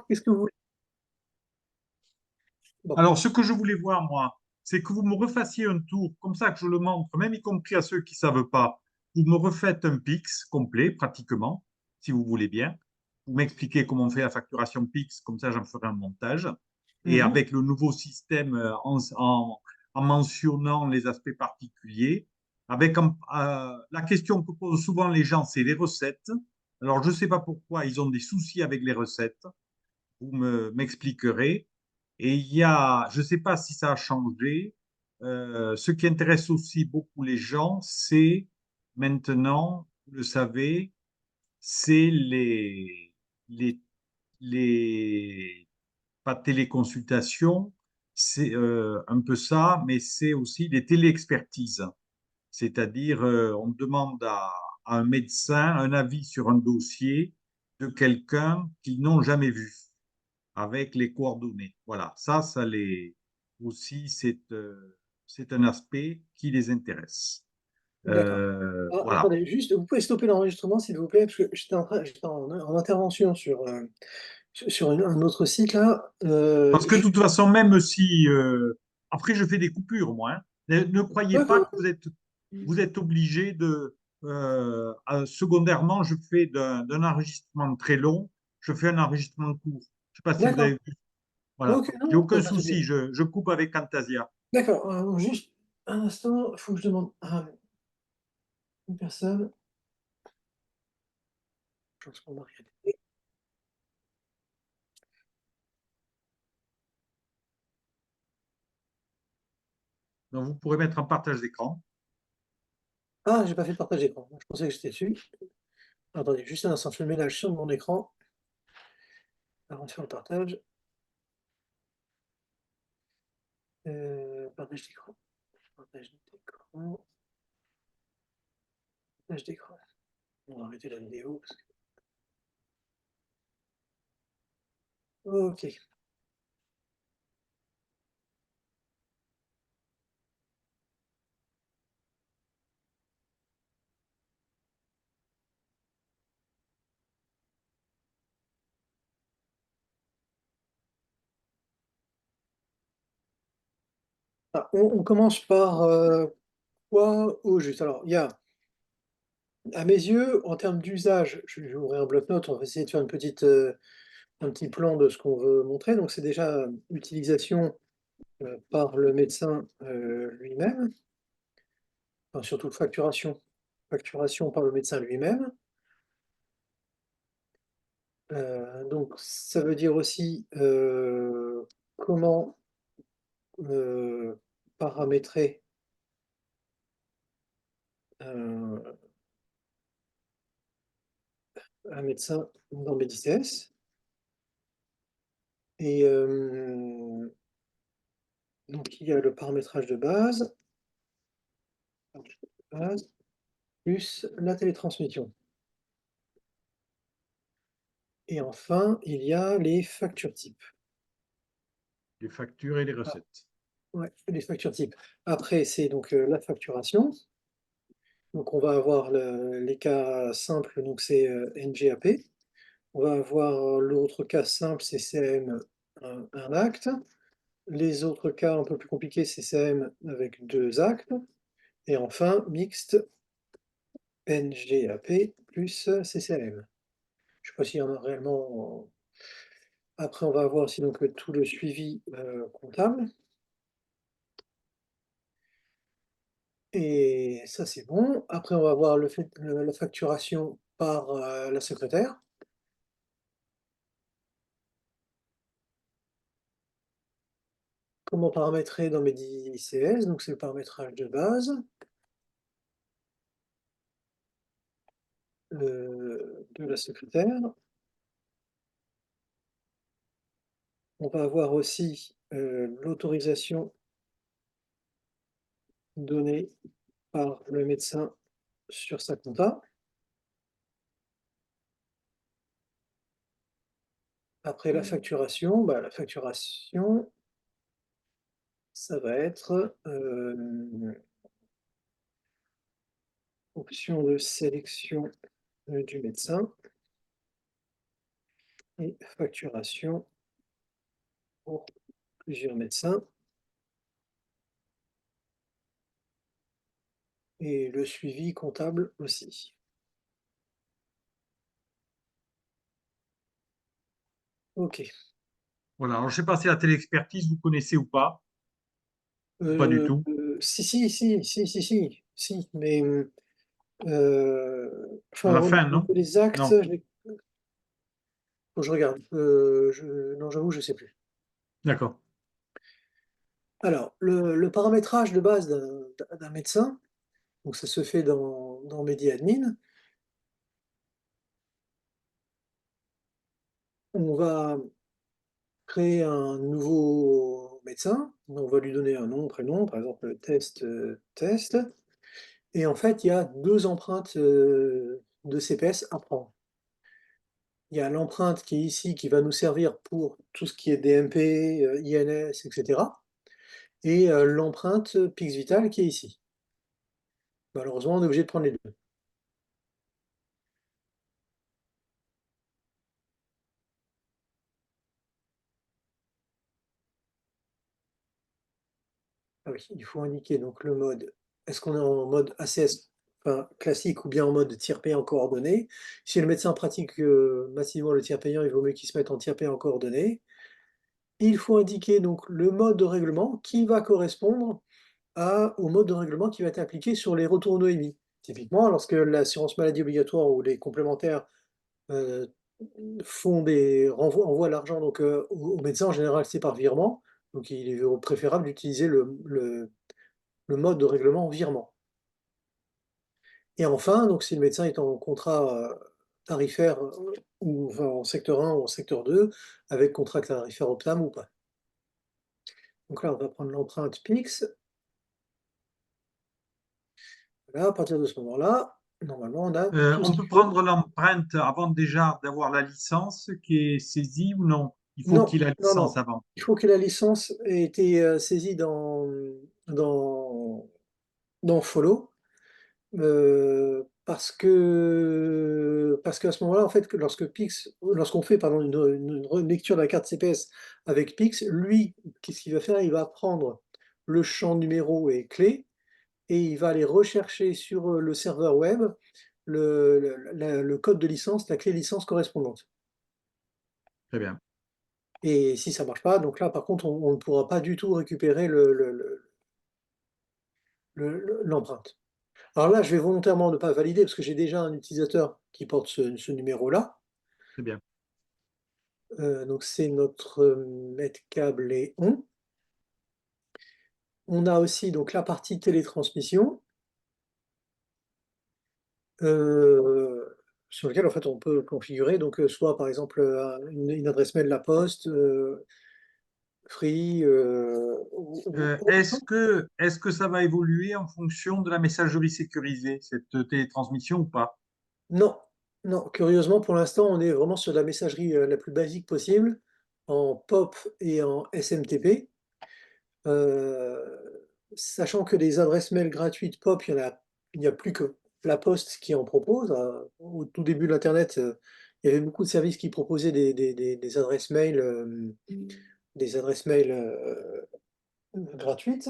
Qu'est-ce que vous voulez? Bon, Alors, ce que je voulais voir, moi, c'est que vous me refassiez un tour, comme ça que je le montre, même y compris à ceux qui ne savent pas. Vous me refaites un PIX complet, pratiquement, si vous voulez bien. Vous m'expliquez comment on fait la facturation PIX, comme ça j'en ferai un montage. Et mhm. avec le nouveau système en mentionnant les aspects particuliers. La question que posent souvent les gens, c'est les recettes. Alors, je ne sais pas pourquoi ils ont des soucis avec les recettes. M'expliquerez. Et il y a, je ne sais pas si ça a changé, ce qui intéresse aussi beaucoup les gens, c'est maintenant, vous le savez, c'est les, les, pas téléconsultations, c'est un peu ça, mais c'est aussi les téléexpertises. C'est-à-dire, on demande à un médecin un avis sur un dossier de quelqu'un qu'ils n'ont jamais vu avec les coordonnées. Voilà, ça les aussi, c'est un aspect qui les intéresse. D'accord. Alors, Voilà. attendez, juste, vous pouvez stopper l'enregistrement, s'il vous plaît, parce que j'étais en intervention sur un autre site là. Parce que de toute façon, même si après je fais des coupures, moi, hein, ne croyez pas D'accord. que vous êtes obligé de secondairement, je fais d'un enregistrement très long, je fais un enregistrement court. Je ne sais pas si vous D'accord. avez vu. Voilà. Ok, J'ai non, aucun pas de souci. souci, je coupe avec Camtasia. D'accord. Alors, juste un instant, il faut que je demande à une personne. Je pense qu'on a rien. Donc vous pourrez mettre en partage d'écran. Ah, j'ai pas fait de partage d'écran. Je pensais que j'étais dessus. Attendez, juste un instant, je fais le ménage sur mon écran avant de faire le partage. Partage d'écran. Partage d'écran. Partage d'écran. On va arrêter la vidéo. Ok. Ah, on commence par quoi au juste? Alors, il y a, à mes yeux, en termes d'usage, je vais ouvrir un bloc-notes, on va essayer de faire un petit plan de ce qu'on veut montrer. Donc, c'est déjà utilisation par le médecin lui-même, enfin, surtout facturation. Facturation par le médecin lui-même. Donc, ça veut dire aussi comment paramétrer un médecin dans BDCS. Et donc, il y a le paramétrage de base, plus la télétransmission. Et enfin, il y a les factures types. Les factures et les Ah, recettes. ouais, les factures types. Après, c'est donc la facturation. Donc, on va avoir les cas simples, donc c'est NGAP. On va avoir l'autre cas simple, c'est CM, un acte. Les autres cas un peu plus compliqués, c'est CM avec 2 actes. Et enfin, mixte, NGAP plus CCM. Je ne sais pas s'il y en a réellement. Après, on va avoir aussi donc tout le suivi comptable. Et ça, c'est bon. Après, on va voir la facturation par la secrétaire. Comment paramétrer dans mes ICS, donc c'est le paramétrage de base. De la secrétaire. On va avoir aussi l'autorisation donnée par le médecin sur sa compta. Après la facturation, ça va être option de sélection du médecin. et facturation pour plusieurs médecins et le suivi comptable aussi. OK. Voilà. Alors, je ne sais pas si la téléexpertise, vous connaissez ou pas du tout. Si, si, si, si, si, si, si, mais, À enfin, la au fin, non? niveau des actes, Non. je les faut que je regarde. Non, j'avoue, je sais plus. D'accord. Alors, le paramétrage de base d'un médecin, donc ça se fait dans MediAdmin. On va créer un nouveau médecin, on va lui donner un nom, prénom, par exemple test, test, et en fait, il y a 2 empreintes, de CPS à prendre. Il y a l'empreinte qui est ici, qui va nous servir pour tout ce qui est DMP, INS, et cetera, et l'empreinte Pixvital qui est ici. Malheureusement, on est obligé de prendre les 2. Ah oui, il faut indiquer donc le mode. Est-ce qu'on est en mode ACS, enfin classique, ou bien en mode tiers payant coordonné? Si le médecin pratique, massivement le tiers payant, il vaut mieux qu'il se mette en tiers payant coordonné. Il faut indiquer donc le mode de règlement qui va correspondre au mode de règlement qui va être appliqué sur les retours Noémie. Typiquement, lorsque l'assurance maladie obligatoire ou les complémentaires, heu, envoient l'argent donc, au médecin, en général, c'est par virement, donc il est préférable d'utiliser le mode de règlement virement. Et enfin, donc si le médecin est en contrat, tarifaire, ou enfin en secteur 1 ou en secteur 2, avec contrat tarifaire Optam ou pas. Donc là, on va prendre l'empreinte PIX. Voilà, à partir de ce moment-là, normalement, on a tout ce On qu'il peut faut. prendre l'empreinte avant déjà d'avoir la licence qui est saisie ou non? Il faut Non, qu'il ait la non, licence non. avant. Il faut que la licence ait été, saisie dans dans Follow. Parce qu'à ce moment-là, en fait, que lorsqu'on fait pardon, une lecture de la carte CPS avec Pix, lui, qu'est-ce qu'il va faire? Il va prendre le champ numéro et clé et il va aller rechercher sur, le serveur web le code de licence, la clé licence correspondante. Très bien. Et si ça marche pas, donc là, par contre, on ne pourra pas du tout récupérer l'empreinte. Alors là, je vais volontairement ne pas valider parce que j'ai déjà un utilisateur qui porte ce numéro-là. Très bien. Donc c'est notre, Medcable Léon. On a aussi donc la partie télétransmission, sur lequel en fait on peut configurer donc, soit par exemple, une adresse mail La Poste, Free, ou autre. Est-ce que ça va évoluer en fonction de la messagerie sécurisée, cette télétransmission ou pas? Non, non, curieusement pour l'instant, on est vraiment sur la messagerie, la plus basique possible, en POP et en SMTP. Sachant que les adresses mail gratuites POP, il n'y a plus que La Poste qui en propose. Au tout début de l'internet, il y avait beaucoup de services qui proposaient des adresses mail, des adresses mail, gratuites.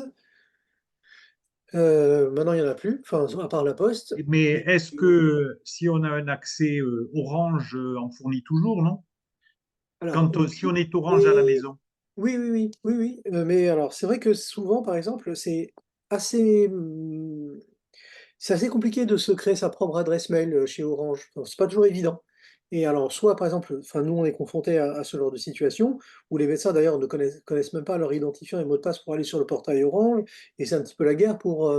Maintenant il y en a plus, enfin à part La Poste. Mais Et est-ce que si on a un accès Orange en fournit toujours, non? alors Si on oui, est Orange à la mais maison, oui, oui, oui, oui, oui, mais alors c'est vrai que souvent, par exemple, assez, c'est assez compliqué de se créer sa propre adresse mail, chez Orange. Enfin, c'est pas toujours évident. Et alors, soit par exemple, enfin nous on est confrontés à ce genre de situation, où les médecins d'ailleurs ne connaissent même pas leur identifiant et mot de passe pour aller sur le portail Orange, et c'est un petit peu la guerre pour,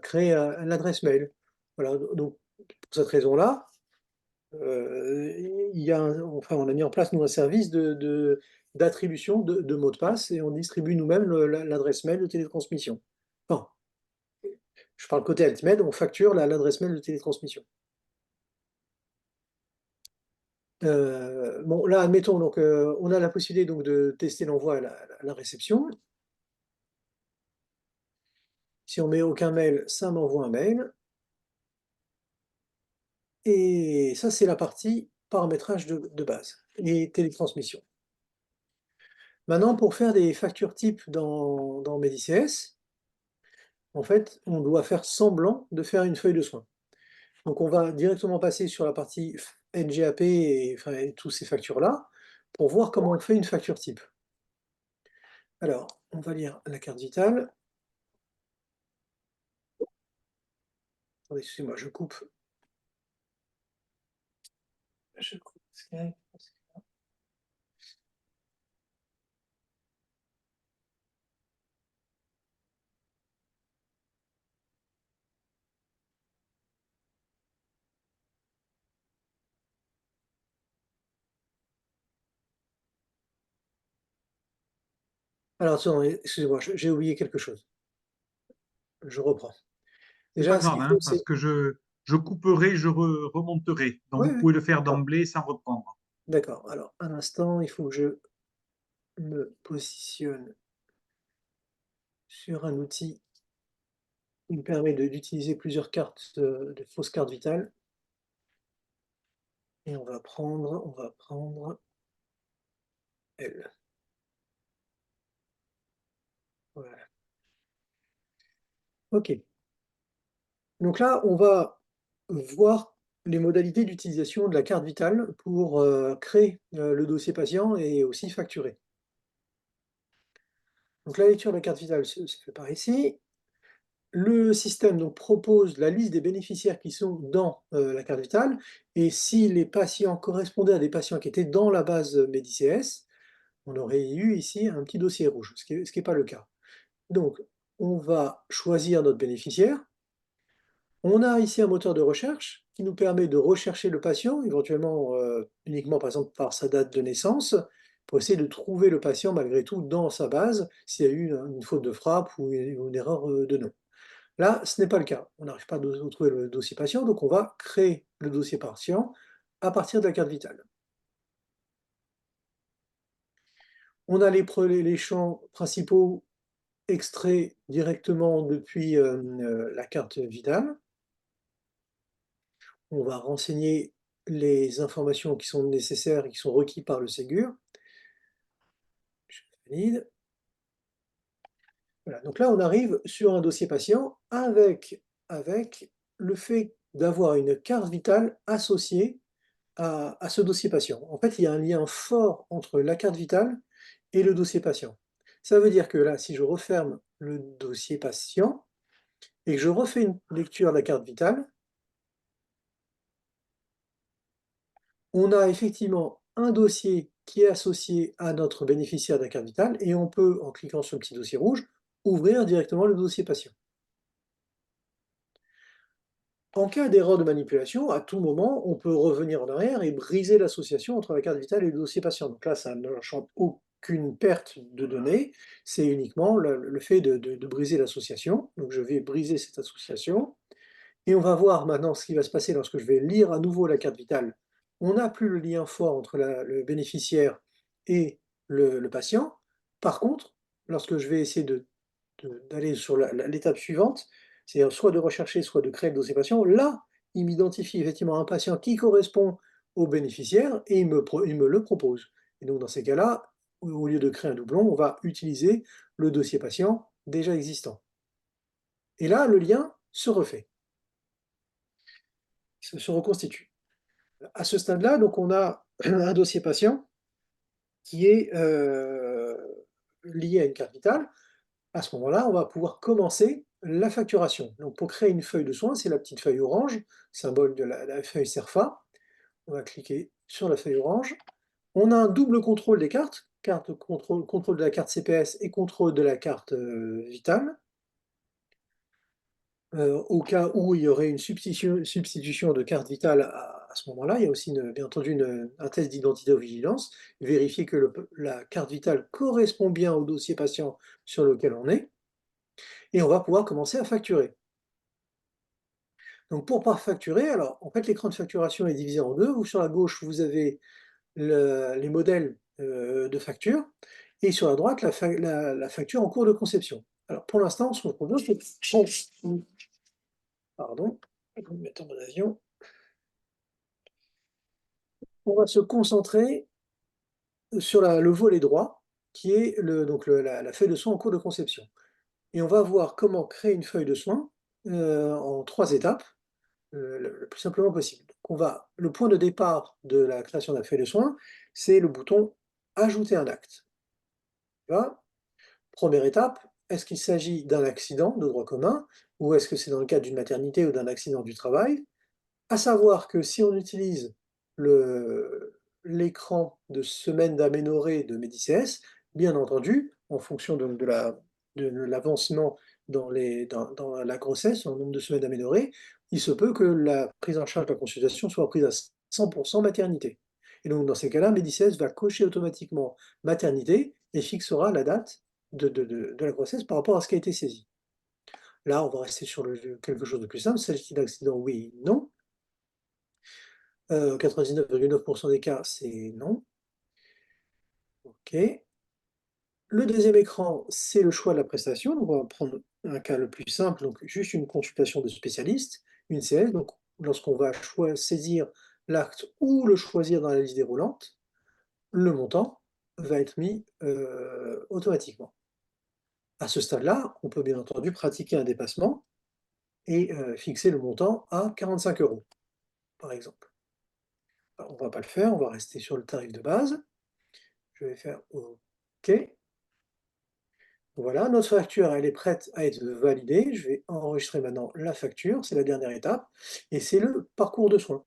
créer l'adresse mail. Voilà, donc pour cette raison-là, il y a enfin on a mis en place nous un service d'attribution de mots de passe et on distribue nous-mêmes l'adresse mail de télétransmission. Enfin, je parle côté Altmed, on facture l'adresse mail de télétransmission. Bon, là, admettons, donc, on a la possibilité donc de tester l'envoi à la réception. Si on met aucun mail, ça m'envoie un mail. Et ça, c'est la partie paramétrage de base et télétransmission. Maintenant, pour faire des factures types dans MEDICS, en fait, on doit faire semblant de faire une feuille de soin. Donc on va directement passer sur la partie NGAP et enfin et tous ces factures-là, pour voir comment on fait une facture type. Alors, on va lire la carte vitale. Attendez, excusez-moi, je coupe Skype. Alors attendez, excusez-moi, j'ai oublié quelque chose. Je reprends. C'est pas Déjà, ce grave, qu'il faut, hein, parce c'est que je couperai, remonterai. Donc oui, vous oui, pouvez le faire d'accord, d'emblée sans reprendre. d'accord. Alors, un instant, il faut que je me positionne sur un outil qui me permet d'utiliser plusieurs cartes, de fausses cartes vitales et on va prendre elle. Voilà. OK. Donc là, on va voir les modalités d'utilisation de la carte vitale pour, créer, le dossier patient et aussi facturer. Donc la lecture de la carte vitale se fait par ici. Le système donc propose la liste des bénéficiaires qui sont dans, la carte vitale et si les patients correspondaient à des patients qui étaient dans la base, MEDICS, on aurait eu ici un petit dossier rouge, ce qui est pas le cas. Donc on va choisir notre bénéficiaire. On a ici un moteur de recherche qui nous permet de rechercher le patient, éventuellement, uniquement par exemple par sa date de naissance, pour essayer de trouver le patient malgré tout dans sa base, s'il y a eu une faute de frappe ou une erreur, de nom. Là, ce n'est pas le cas. On n'arrive pas à trouver le dossier patient, donc on va créer le dossier patient à partir de la carte vitale. On a les champs principaux extraits directement depuis, la carte vitale. On va renseigner les informations qui sont nécessaires et qui sont requis par le Ségur. Je valide. Voilà, donc là, on arrive sur un dossier patient avec le fait d'avoir une carte vitale associée à ce dossier patient. En fait, il y a un lien fort entre la carte vitale et le dossier patient. Ça veut dire que là, si je referme le dossier patient et que je refais une lecture de la carte vitale, on a effectivement un dossier qui est associé à notre bénéficiaire de la carte vitale et on peut, en cliquant sur le petit dossier rouge, ouvrir directement le dossier patient. En cas d'erreur de manipulation, à tout moment, on peut revenir en arrière et briser l'association entre la carte vitale et le dossier patient. Donc là, ça n'enchante aucune perte de données, c'est uniquement le fait de briser l'association. Donc je vais briser cette association. Et on va voir maintenant ce qui va se passer lorsque je vais lire à nouveau la carte vitale. On n'a plus le lien fort entre le bénéficiaire et le patient. Par contre, lorsque je vais essayer d'aller sur l'étape suivante, c'est-à-dire soit de rechercher, soit de créer le dossier patient, là, il m'identifie effectivement un patient qui correspond au bénéficiaire et il me le propose. Et donc dans ces cas-là, au lieu de créer un doublon, on va utiliser le dossier patient déjà existant. Et là, le lien se refait, se reconstitue. À ce stade-là, donc on a un dossier patient qui est lié à une carte vitale. À ce moment-là, on va pouvoir commencer la facturation. Donc pour créer une feuille de soins, c'est la petite feuille orange, symbole de la feuille CERFA. On va cliquer sur la feuille orange. On a un double contrôle des cartes, contrôle de la carte CPS et contrôle de la carte vitale. Au cas où il y aurait une substitution de carte vitale à ce moment-là, il y a aussi bien entendu un test d'identité ou vigilance, vérifier que la carte vitale correspond bien au dossier patient sur lequel on est, et on va pouvoir commencer à facturer. Donc pour pouvoir facturer, alors en fait l'écran de facturation est divisé en deux, où sur la gauche vous avez les modèles de facture, et sur la droite la facture en cours de conception. Alors pour l'instant, ce qu'on propose, c'est pardon, je vais me mettre en mode avion. on va se concentrer sur le volet droit, qui est la feuille de soin en cours de conception. Et on va voir comment créer une feuille de soin en 3 étapes, le plus simplement possible. Donc le point de départ de la création de la feuille de soin, c'est le bouton «Ajouter un acte». Voilà. Première étape, est-ce qu'il s'agit d'un accident de droit commun ou est-ce que c'est dans le cadre d'une maternité ou d'un accident du travail? À savoir que si on utilise l'écran de semaine d'aménorrhée de Médicis, bien entendu, en fonction de l'avancement dans la grossesse, en nombre de semaines d'aménorrhée, il se peut que la prise en charge de la consultation soit prise à 100 maternité. Et donc dans ces cas-là, Médicis va cocher automatiquement maternité et fixera la date de la grossesse par rapport à ce qui a été saisi. Là, on va rester sur quelque chose de plus simple. S'agit-il d'accident? Oui, non. 99,9 des cas, c'est non. OK. Le deuxième écran, c'est le choix de la prestation. Donc, on va prendre un cas le plus simple, donc juste une consultation de spécialiste, une CS. Donc, lorsqu'on va saisir l'acte ou le choisir dans la liste déroulante, le montant va être mis automatiquement. À ce stade-là, on peut bien entendu pratiquer un dépassement et fixer le montant à 45 €, par exemple. Alors, on ne va pas le faire, on va rester sur le tarif de base. Je vais faire OK. Voilà, notre facture, elle est prête à être validée. Je vais enregistrer maintenant la facture, c'est la dernière étape, et c'est le parcours de soins.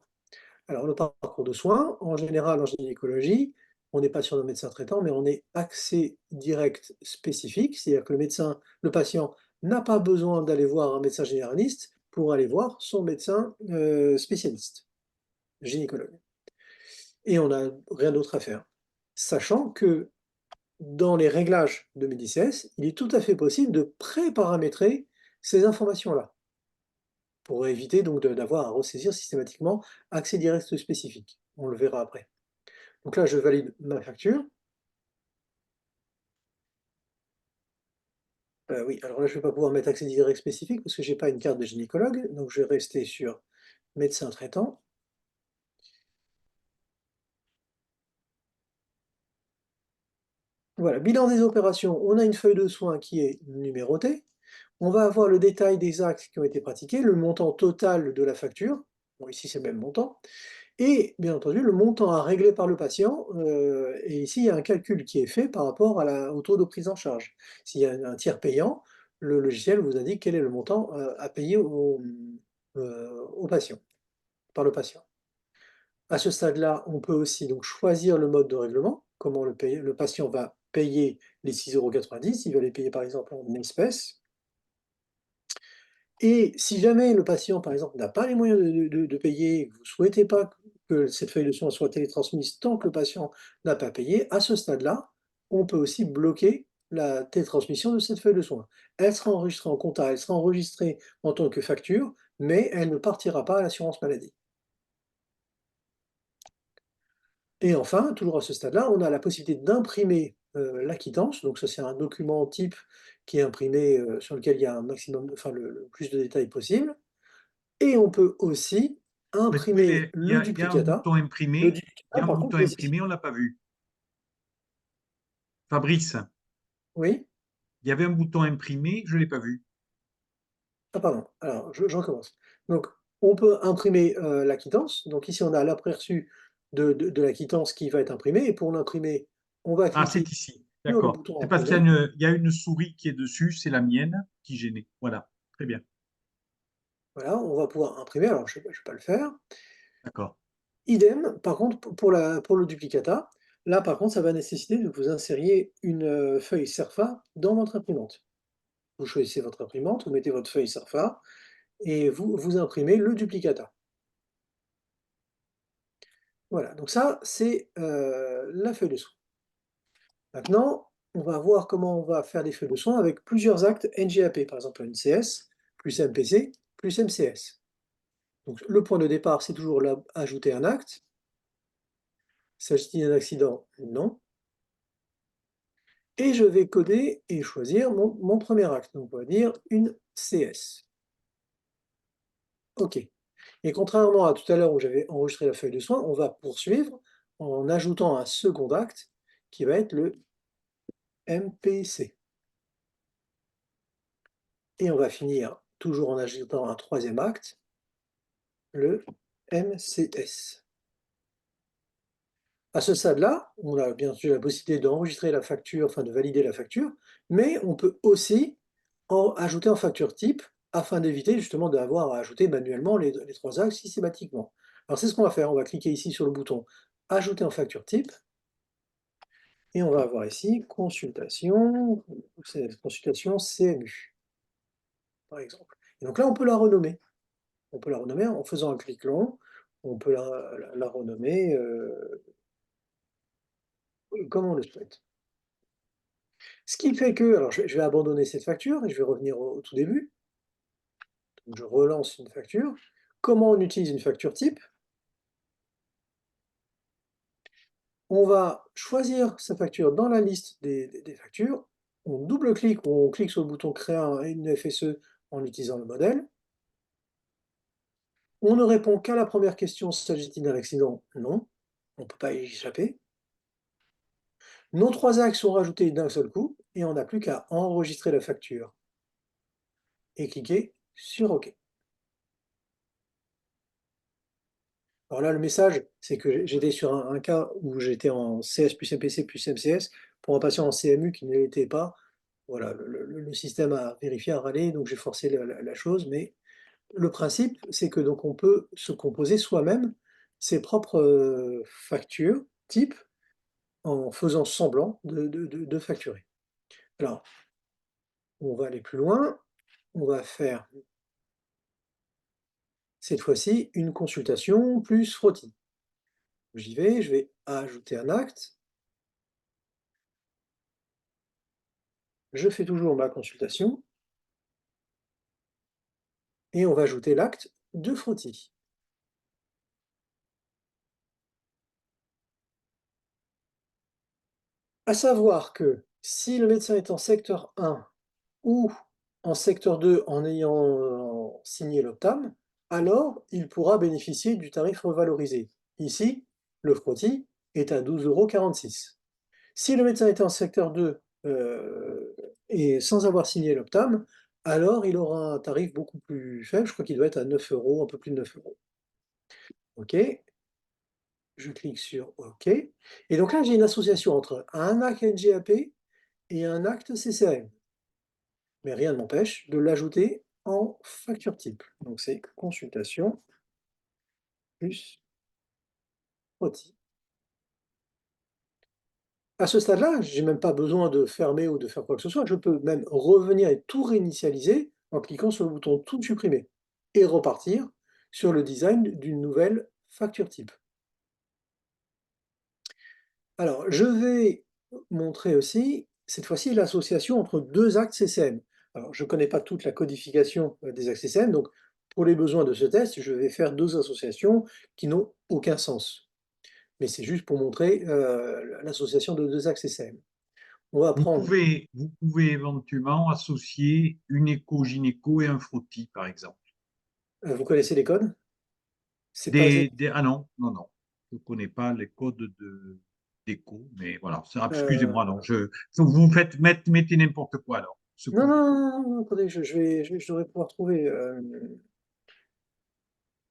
Alors, le parcours de soins, en général, en gynécologie, on n'est pas sur le médecin traitant, mais on est accès direct spécifique, c'est-à-dire que le patient n'a pas besoin d'aller voir un médecin généraliste pour aller voir son médecin spécialiste, gynécologue. Et on n'a rien d'autre à faire. Sachant que dans les réglages de Médicis, il est tout à fait possible de pré-paramétrer ces informations-là, pour éviter donc d'avoir à ressaisir systématiquement accès direct spécifique. On le verra après. Donc là, je valide ma facture. Oui, alors là, je ne vais pas pouvoir mettre accès direct spécifique parce que je n'ai pas une carte de gynécologue, donc je vais rester sur médecin traitant. Voilà, bilan des opérations, on a une feuille de soins qui est numérotée. On va avoir le détail des actes qui ont été pratiqués, le montant total de la facture. Bon, ici, c'est le même montant. Et bien entendu, le montant à régler par le patient, et ici, il y a un calcul qui est fait par rapport au taux de prise en charge. S'il y a un tiers payant, le logiciel vous indique quel est le montant, à payer au patient, par le patient. À ce stade-là, on peut aussi donc choisir le mode de règlement, comment le patient va payer les 6,90 €, il va les payer par exemple en espèces. Et si jamais le patient, par exemple, n'a pas les moyens de payer, que vous ne souhaitez pas que cette feuille de soins soit télétransmise tant que le patient n'a pas payé, à ce stade-là, on peut aussi bloquer la télétransmission de cette feuille de soins. Elle sera enregistrée en compta, elle sera enregistrée en tant que facture, mais elle ne partira pas à l'assurance maladie. Et enfin, toujours à ce stade-là, on a la possibilité d'imprimer la quittance. Donc ça, c'est un document type qui est imprimé, sur lequel il y a un maximum, enfin le plus de détails possible. Et on peut aussi Mais tu sais, imprimer le il y a un duplicata. bouton Le imprimé, il y duplicata, a un par contre, bouton nécessite. imprimé, on l'a pas vu. Fabrice, Oui? il y avait un bouton imprimé, je l'ai pas vu. Ah pardon, alors je recommence. Donc on peut imprimer, la quittance. Donc ici, on a l'aperçu de la quittance qui va être imprimée et pour l'imprimer, on va Ah, cliquer c'est ici. sur le D'accord. bouton C'est parce qu'il imprimer. il y a une souris qui est dessus, c'est la mienne qui gênait. Voilà. Très bien. Voilà, on va pouvoir imprimer. Alors je vais pas le faire. D'accord. Idem, par contre, pour le duplicata, là, par contre, ça va nécessiter que vous insériez une, feuille Cerfa dans votre imprimante. Vous choisissez votre imprimante, vous mettez votre feuille Cerfa et vous imprimez le duplicata. Voilà, donc ça, c'est, la feuille de soin. Maintenant, on va voir comment on va faire des feuilles de soin avec plusieurs actes NGAP, par exemple une CS, plus MPC, plus MCS. Donc le point de départ, c'est toujours là, ajouter un acte. S'agit-il d'un accident? Non. Et je vais coder et choisir mon premier acte. Donc on va dire une CS. OK. Et contrairement à tout à l'heure où j'avais enregistré la feuille de soin, on va poursuivre en ajoutant un second acte qui va être le MPC. Et on va finir, toujours en ajoutant un troisième acte, le MCS. À ce stade-là, on a bien sûr la possibilité d'enregistrer la facture, enfin de valider la facture, mais on peut aussi ajouter en facture type afin d'éviter justement d'avoir à ajouter manuellement les trois axes systématiquement. Alors c'est ce qu'on va faire, on va cliquer ici sur le bouton Ajouter en facture type et on va avoir ici consultation, c'est consultation CMU par exemple. Et donc là, on peut la renommer. On peut la renommer en faisant un clic long, on peut la renommer comme on le souhaite. Ce qui fait que, alors je vais abandonner cette facture et je vais revenir au tout début. Donc je relance une facture. Comment on utilise une facture type? On va choisir sa facture dans la liste des factures. On double-clique ou on clique sur le bouton créer une FSE en utilisant le modèle. On ne répond qu'à la première question, s'agit-il d'un accident? Non, on ne peut pas y échapper. Nos trois axes sont rajoutés d'un seul coup et on n'a plus qu'à enregistrer la facture et cliquer sur OK. Alors là, le message, c'est que j'étais sur un cas où j'étais en CS plus MPC plus MCS pour un patient en CMU qui ne l'était pas. Voilà, le système a vérifié, a râlé, donc j'ai forcé la chose, mais le principe, c'est que donc on peut se composer soi-même ses propres, factures type en faisant semblant de facturer. Alors, on va aller plus loin, on va faire cette fois-ci une consultation plus frottis. J'y vais, je vais ajouter un acte. Je fais toujours ma consultation et on va ajouter l'acte de frottis. À savoir que si le médecin est en secteur 1 ou en secteur 2 en ayant signé l'OPTAM, alors il pourra bénéficier du tarif revalorisé. Ici, le frottis est à 12,46 €. Si le médecin est en secteur 2 et sans avoir signé l'OPTAM, alors il aura un tarif beaucoup plus faible, je crois qu'il doit être à 9 €, un peu plus de 9 €. OK, je clique sur OK. Et donc là, j'ai une association entre un acte NGAP et un acte CCAM. Mais rien ne m'empêche de l'ajouter en facture type. Donc c'est consultation plus OTI. À ce stade-là, j'ai même pas besoin de fermer ou de faire quoi que ce soit. Je peux même revenir et tout réinitialiser en cliquant sur le bouton tout supprimer et repartir sur le design d'une nouvelle facture type. Alors, je vais montrer aussi, cette fois-ci, l'association entre deux actes CCM. Alors, je ne connais pas toute la codification des actes CCM, donc pour les besoins de ce test, je vais faire deux associations qui n'ont aucun sens. Mais c'est juste pour montrer l'association de deux actes CCM. On va prendre, Vous pouvez éventuellement associer une écho-gynéco et un frottis, par exemple. vous connaissez les codes? C'est pas, Ah non, non, non. Je ne connais pas les codes d'écho, mais voilà. Excusez-moi, euh, non. Vous faites, mettez n'importe quoi alors. non, non, Secours. non, non, non, attendez, je devrais pouvoir trouver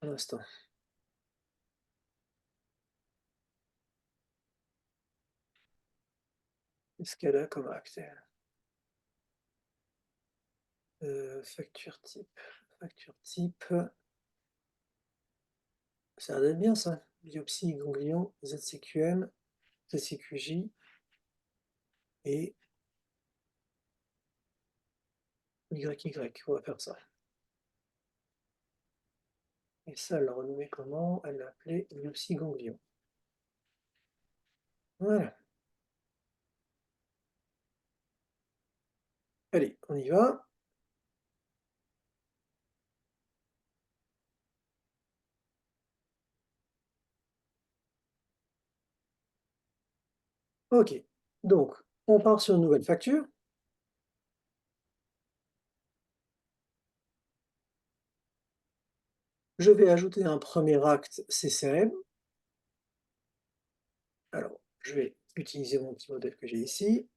un instant. Qu'est-ce qu'elle a comme acte? Facture type, facture type. Ça a l'air d'être bien ça. Biopsie, ganglion, ZCQM, ZCQJ et YY. On va faire ça. Et ça, elle l'a renommé comment? Elle l'a appelé biopsie ganglion. Voilà. Allez, on y va. OK. Donc, on part sur une nouvelle facture. Je vais ajouter un premier acte CCM. Alors, je vais utiliser mon petit modèle que j'ai ici.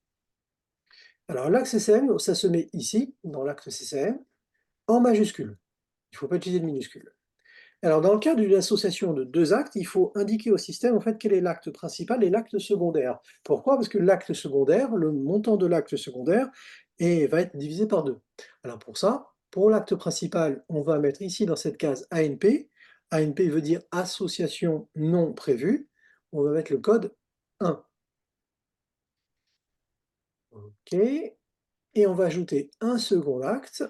Alors, l'acte CCM, ça se met ici, dans l'acte CCM, en majuscule. Il ne faut pas utiliser de minuscule. Alors, dans le cas d'une association de 2 actes, il faut indiquer au système, en fait, quel est l'acte principal et l'acte secondaire. Pourquoi? Parce que l'acte secondaire, le montant de l'acte secondaire va être divisé par 2. Alors pour ça, pour l'acte principal, on va mettre ici dans cette case ANP. ANP veut dire association non prévue. On va mettre le code 1. OK. Et on va ajouter un second acte,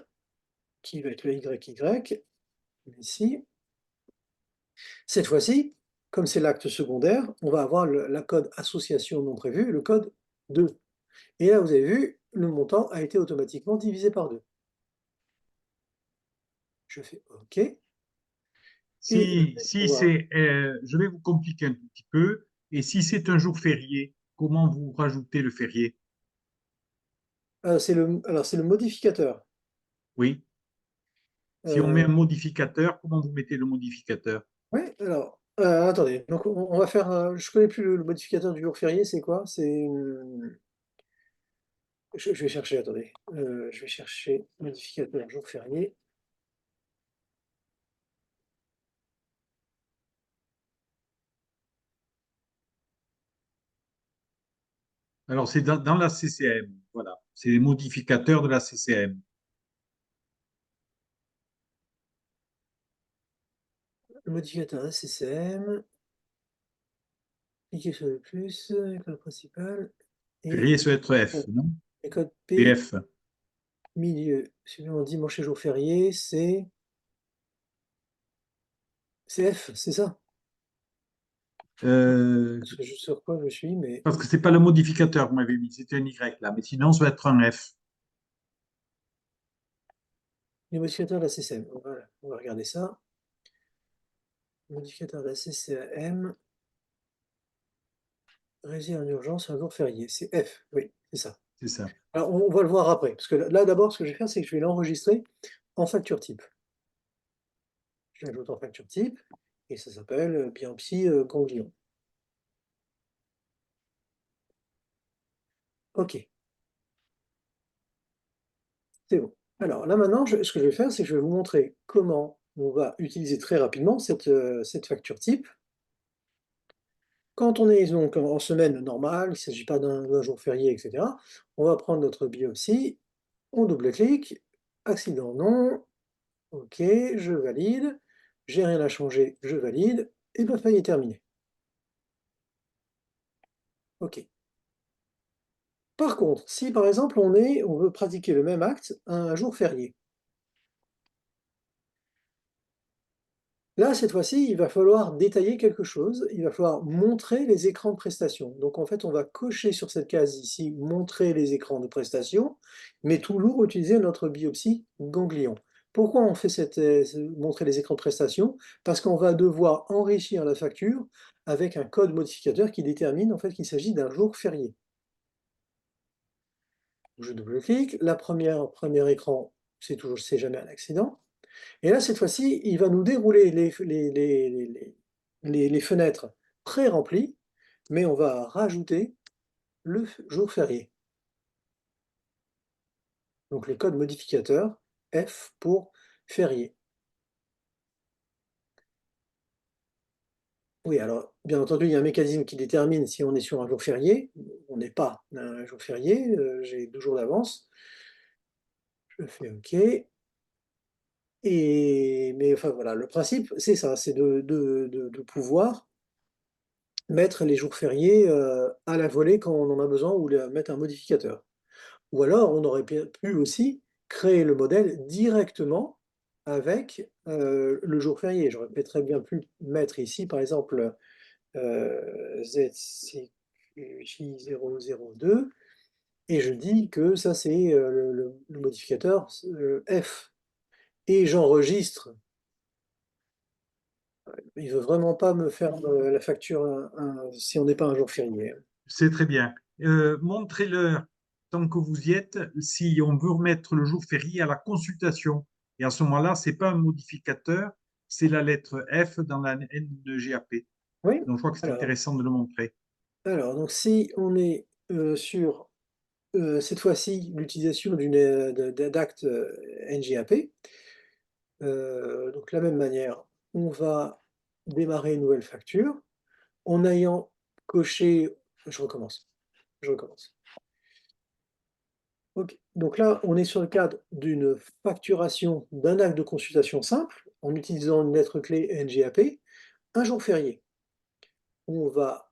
qui va être le YY, ici. Cette fois-ci, comme c'est l'acte secondaire, on va avoir la code association non prévue, le code 2. Et là, vous avez vu, le montant a été automatiquement divisé par 2. Je fais OK. Et je vais Si pouvoir. c'est, je vais vous compliquer un tout petit peu. Et si c'est un jour férié, comment vous rajoutez le férié? Alors, c'est le modificateur. Oui. Si on met Euh, un modificateur, comment vous mettez le modificateur? ouais, alors, attendez. Donc, on va faire. Je connais plus le modificateur du jour férié, c'est quoi? Je vais chercher, attendez. Je vais chercher modificateur jour férié. Alors, c'est dans la CCM. Voilà. C'est les modificateurs de la CCM. Le modificateur SCCM. Cliquez sur le plus, école principale. Et Férié, ça doit être F, bon, non? les codes P, PF. milieu. Supplément dimanche et jour férié, c'est F, c'est ça? Euh, Je sais sur quoi je suis, mais parce que c'est pas le modificateur que vous m'avez mis, c'était un Y là. Mais sinon, ça va être un F. les modificateurs de la CCM. Voilà, on va regarder ça. Modificateur de la CCM, résider en urgence un jour férié. C'est F, oui, c'est ça. C'est ça. Alors, on va le voir après, parce que là, d'abord, ce que je vais faire, c'est que je vais l'enregistrer en facture type. Je l'ajoute en facture type, et ça s'appelle biopsie ganglion. OK, c'est bon. Alors là, maintenant, ce que je vais faire, c'est que je vais vous montrer comment on va utiliser très rapidement cette facture type. Quand on est donc en semaine normale, il ne s'agit pas d'un jour férié, etc., on va prendre notre biopsie, on double-clique, accident non, OK, je valide, j'ai rien à changer, je valide, et ma feuille est terminée. OK. Par contre, si par exemple on veut pratiquer le même acte un jour férié, là, cette fois-ci, il va falloir détailler quelque chose, il va falloir montrer les écrans de prestation. Donc en fait, on va cocher sur cette case ici, montrer les écrans de prestation, mais toujours utiliser notre biopsie ganglion. Pourquoi on fait montrer les écrans de prestation? Parce qu'on va devoir enrichir la facture avec un code modificateur qui détermine en fait qu'il s'agit d'un jour férié. Je double-clique, premier écran, c'est jamais un accident. Et là, cette fois-ci, il va nous dérouler les fenêtres pré-remplies, mais on va rajouter le jour férié. Donc le code modificateur F pour férié. Oui, alors bien entendu, il y a un mécanisme qui détermine si on est sur un jour férié. On n'est pas un jour férié, j'ai 2 jours d'avance. Je fais OK. Mais enfin voilà, le principe, c'est ça, c'est de pouvoir mettre les jours fériés à la volée quand on en a besoin ou mettre un modificateur. Ou alors, on aurait pu aussi créer le modèle directement avec le jour férié. J'aurais peut-être très bien pu mettre ici, par exemple, ZCQJ002, et je dis que ça, c'est le modificateur F. Et j'enregistre. Il ne veut vraiment pas me faire la facture si on n'est pas un jour férié. C'est très bien. Montrez-leur, tant que vous y êtes, si on veut remettre le jour férié à la consultation. Et à ce moment-là, ce n'est pas un modificateur, c'est la lettre F dans la NGAP. Oui, Donc, je crois que c'est alors, intéressant de le montrer. donc si on est sur cette fois-ci l'utilisation d'acte NGAP, donc de la même manière, on va démarrer une nouvelle facture en ayant coché. Je recommence, je recommence. Ok, donc là, on est sur le cadre d'une facturation d'un acte de consultation simple en utilisant une lettre clé NGAP, un jour férié. On va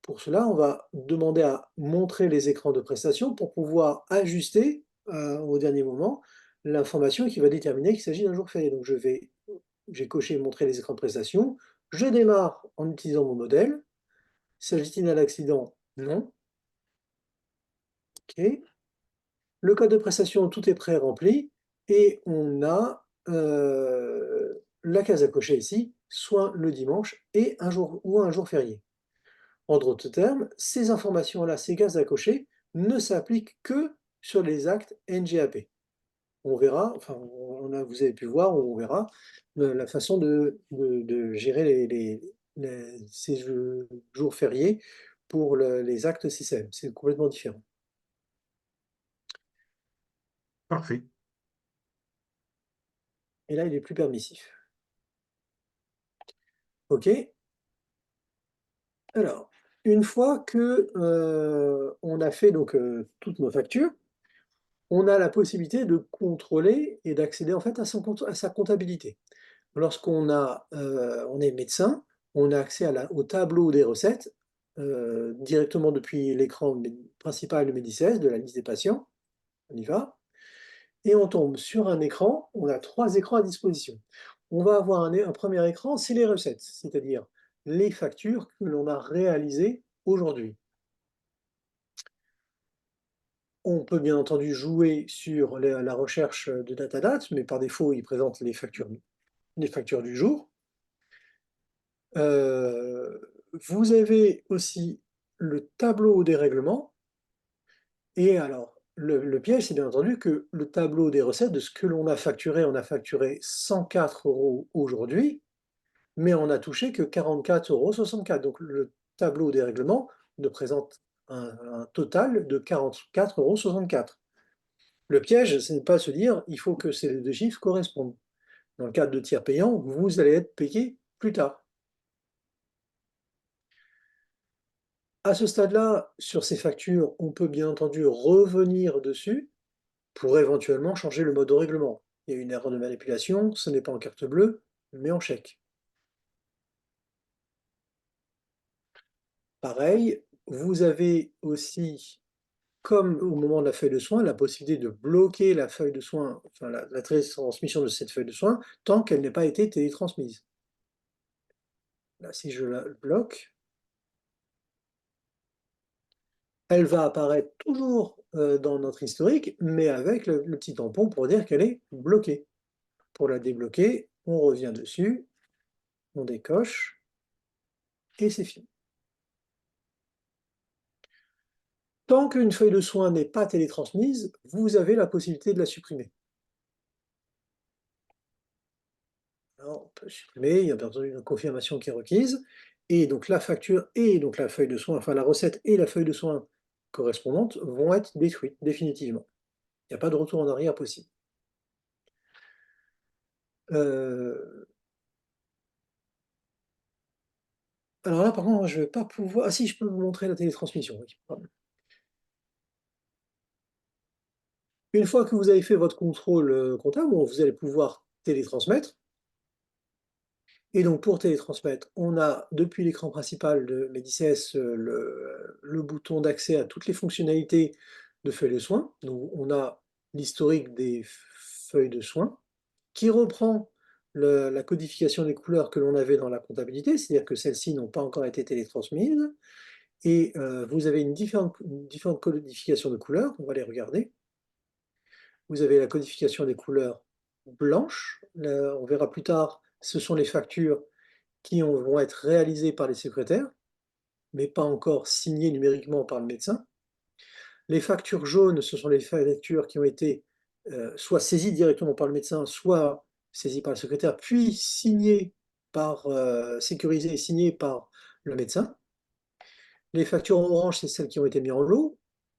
Pour cela, on va demander à montrer les écrans de prestation pour pouvoir ajuster au dernier moment l'information qui va déterminer qu'il s'agit d'un jour férié. Donc j'ai coché montrer les écrans de prestation, je démarre en utilisant mon modèle. S'agit-il d'un accident? Non. OK. Le code de prestation, tout est pré-rempli et on a la case à cocher ici, soit le dimanche et un jour férié. En d'autres termes, ces informations-là, ces cases à cocher, ne s'appliquent que sur les actes NGAP. On verra, enfin, vous avez pu voir, on verra la façon de gérer ces jours fériés pour les actes CCM. C'est complètement différent. Parfait. Et là, il est plus permissif. OK. Alors, une fois que on a fait donc toutes nos factures, on a la possibilité de contrôler et d'accéder en fait à sa comptabilité. On est médecin, on a accès au tableau des recettes directement depuis l'écran principal de Medicès, de la liste des patients. On y va. Et on tombe sur un écran, on a 3 écrans à disposition. On va avoir un premier écran, c'est les recettes, c'est-à-dire les factures que l'on a réalisées aujourd'hui. On peut bien entendu jouer sur la recherche de datadate, mais par défaut, il présente les factures du jour. Vous avez aussi le tableau des règlements. Et alors, le piège, c'est bien entendu que le tableau des recettes, de ce que l'on a facturé, on a facturé 104 € aujourd'hui, mais on n'a touché que 44,64 €. Donc le tableau des règlements ne présente un total de 44,64 €. Le piège, ce n'est pas de se dire, il faut que ces deux chiffres correspondent. Dans le cadre de tiers payant, vous allez être payé plus tard. À ce stade-là, sur ces factures, on peut bien entendu revenir dessus pour éventuellement changer le mode de règlement. Il y a une erreur de manipulation, ce n'est pas en carte bleue, mais en chèque. Pareil, vous avez aussi, comme au moment de la feuille de soin, la possibilité de bloquer la feuille de soin, enfin la transmission de cette feuille de soin, tant qu'elle n'ait pas été télétransmise. Là, si je la bloque, elle va apparaître toujours dans notre historique, mais avec le petit tampon pour dire qu'elle est bloquée. Pour la débloquer, on revient dessus, on décoche, et c'est fini. Tant qu'une feuille de soin n'est pas télétransmise, vous avez la possibilité de la supprimer. Alors, on peut supprimer, il y a bien entendu une confirmation qui est requise, et donc la facture et donc la feuille de soin, enfin la recette et la feuille de soin correspondantes vont être détruites définitivement. Il n'y a pas de retour en arrière possible. Alors là, par contre, je ne vais pas pouvoir. Ah si, je peux vous montrer la télétransmission, oui. Pardon. Une fois que vous avez fait votre contrôle comptable, vous allez pouvoir télétransmettre. Et donc pour télétransmettre, on a depuis l'écran principal de Medicès le bouton d'accès à toutes les fonctionnalités de feuilles de soins. Donc on a l'historique des feuilles de soins qui reprend la codification des couleurs que l'on avait dans la comptabilité, c'est-à-dire que celles-ci n'ont pas encore été télétransmises. Et vous avez une différente codification de couleurs, on va les regarder. Vous avez la codification des couleurs blanches, on verra plus tard, ce sont les factures qui vont être réalisées par les secrétaires, mais pas encore signées numériquement par le médecin. Les factures jaunes, ce sont les factures qui ont été soit saisies directement par le médecin, soit saisi par le secrétaire, puis signé par, sécurisé et signé par le médecin. Les factures orange, c'est celles qui ont été mises en lot,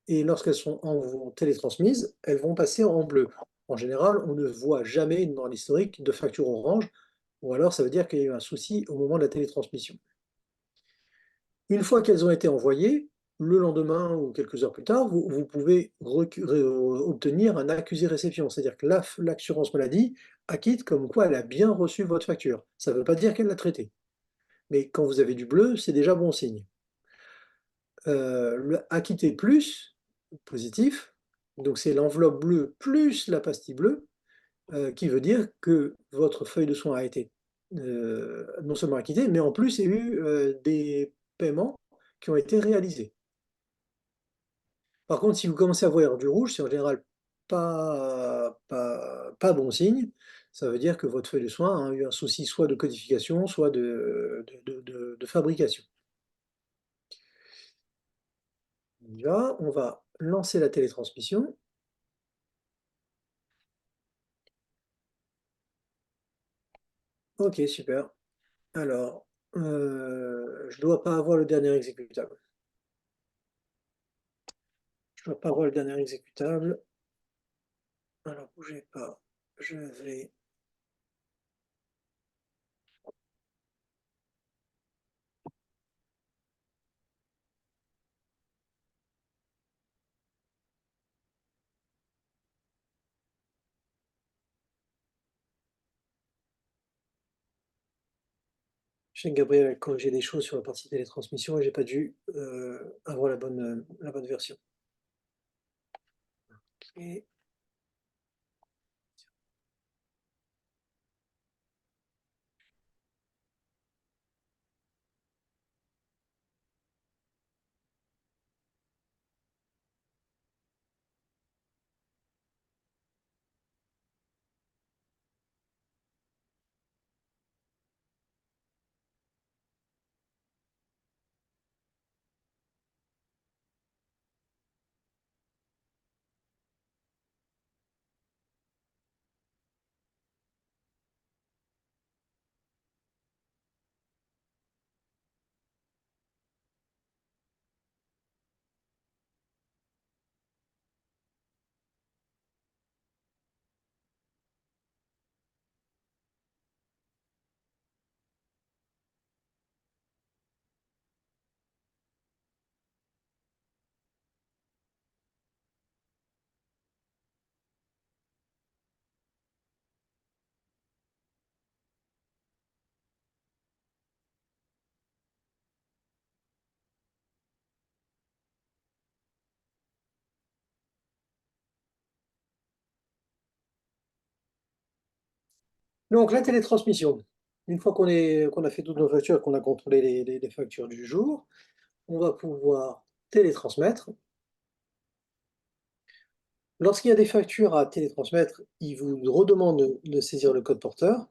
et lorsqu'elles sont télétransmises, elles vont passer en bleu. En général, on ne voit jamais dans l'historique de facture orange, ou alors ça veut dire qu'il y a eu un souci au moment de la télétransmission. Une fois qu'elles ont été envoyées, le lendemain ou quelques heures plus tard, vous pouvez obtenir un accusé-réception, c'est-à-dire que l'assurance maladie acquitte comme quoi elle a bien reçu votre facture. Ça ne veut pas dire qu'elle l'a traitée. Mais quand vous avez du bleu, c'est déjà bon signe. Le acquitté plus, positif, donc c'est l'enveloppe bleue plus la pastille bleue, qui veut dire que votre feuille de soins a été non seulement acquittée, mais en plus il y a eu des paiements qui ont été réalisés. Par contre, si vous commencez à voir du rouge, c'est en général pas bon signe. Ça veut dire que votre feuille de soins a eu un souci soit de codification, soit de fabrication. On y va, on va lancer la télétransmission. Ok, super. Alors, je dois pas avoir le dernier exécutable. Je dois pas avoir le dernier exécutable. Alors, bougez pas. Je vais. Je sais que Gabriel a corrigé des choses sur la partie télétransmission et j'ai pas dû avoir la bonne version. Ok. Donc, la télétransmission. Une fois qu'on a fait toutes nos factures, qu'on a contrôlé les factures du jour, on va pouvoir télétransmettre. Lorsqu'il y a des factures à télétransmettre, il vous redemande de saisir le code porteur.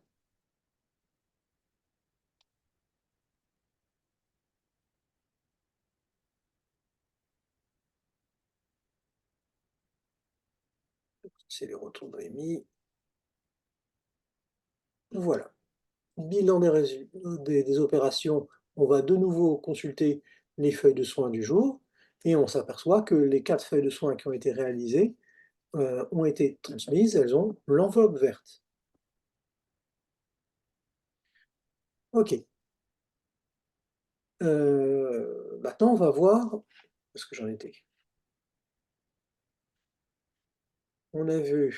C'est les retours de EMI. Voilà. Bilan des opérations, on va de nouveau consulter les feuilles de soins du jour et on s'aperçoit que les 4 feuilles de soins qui ont été réalisées ont été transmises, elles ont l'enveloppe verte. Ok. Maintenant, on va voir où est-ce que j'en étais. On a vu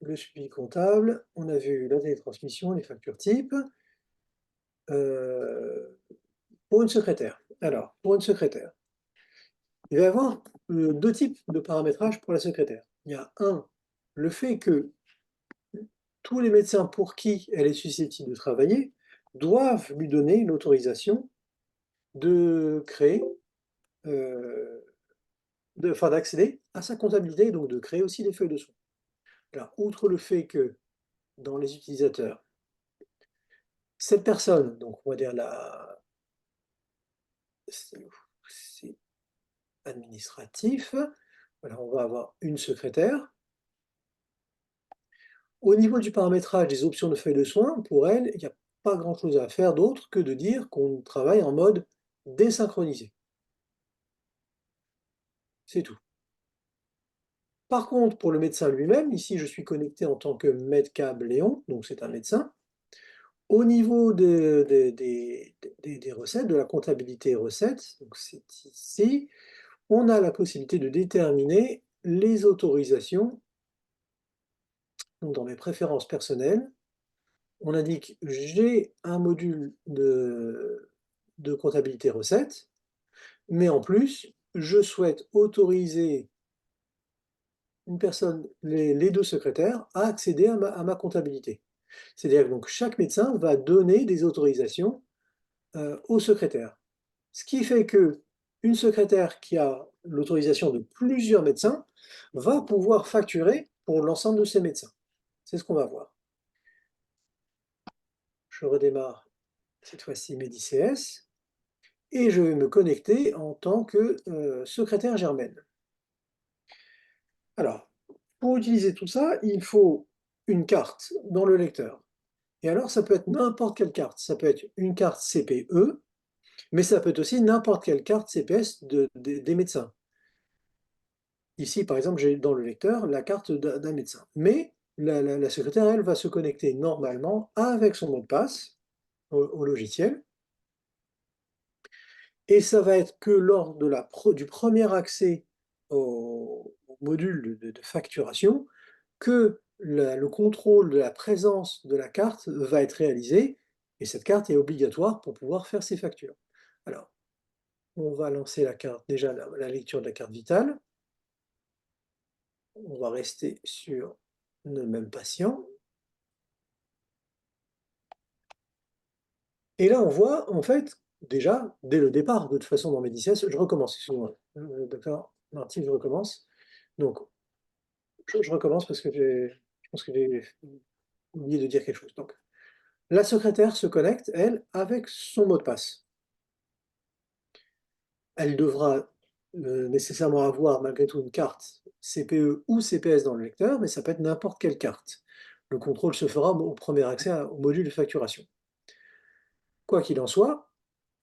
le suivi comptable, on a vu la télétransmission, les factures types. Pour une secrétaire. Alors, pour une secrétaire, il va y avoir 2 types de paramétrage pour la secrétaire. Il y a un, le fait que tous les médecins pour qui elle est susceptible de travailler doivent lui donner l'autorisation de créer, enfin d'accéder à sa comptabilité et donc de créer aussi des feuilles de soins. Alors, outre le fait que dans les utilisateurs, cette personne, donc on va dire c'est administratif, voilà, on va avoir une secrétaire. Au niveau du paramétrage des options de feuille de soins, pour elle, il n'y a pas grand-chose à faire d'autre que de dire qu'on travaille en mode désynchronisé. C'est tout. Par contre, pour le médecin lui-même, ici je suis connecté en tant que Medcab Léon, donc c'est un médecin. Au niveau des recettes, de la comptabilité recettes, donc c'est ici, on a la possibilité de déterminer les autorisations. Donc dans mes préférences personnelles, on indique j'ai un module de comptabilité recettes, mais en plus, je souhaite autoriser une personne, les deux secrétaires, à accéder à ma comptabilité. C'est-à-dire que donc chaque médecin va donner des autorisations au secrétaire. Ce qui fait que une secrétaire qui a l'autorisation de plusieurs médecins va pouvoir facturer pour l'ensemble de ces médecins. C'est ce qu'on va voir. Je redémarre cette fois-ci mes DCS et je vais me connecter en tant que secrétaire Germaine. Alors, pour utiliser tout ça, il faut une carte dans le lecteur. Et alors, ça peut être n'importe quelle carte. Ça peut être une carte CPE, mais ça peut être aussi n'importe quelle carte CPS des médecins. Ici, par exemple, j'ai dans le lecteur la carte d'un médecin. Mais la secrétaire, elle, va se connecter normalement avec son mot de passe au logiciel. Et ça va être que lors de du premier accès au module de facturation que le contrôle de la présence de la carte va être réalisé. Et cette carte est obligatoire pour pouvoir faire ces factures. Alors, on va lancer la carte, déjà la lecture de la carte vitale. On va rester sur le même patient. Et là, on voit, en fait, déjà, dès le départ, de toute façon, dans Medicès, je recommence, excusez-moi, docteur Martin, je recommence. Donc, je recommence parce que je pense que j'ai oublié de dire quelque chose. Donc, la secrétaire se connecte, elle, avec son mot de passe. Elle devra nécessairement avoir, malgré tout, une carte CPE ou CPS dans le lecteur, mais ça peut être n'importe quelle carte. Le contrôle se fera au premier accès au module de facturation. Quoi qu'il en soit,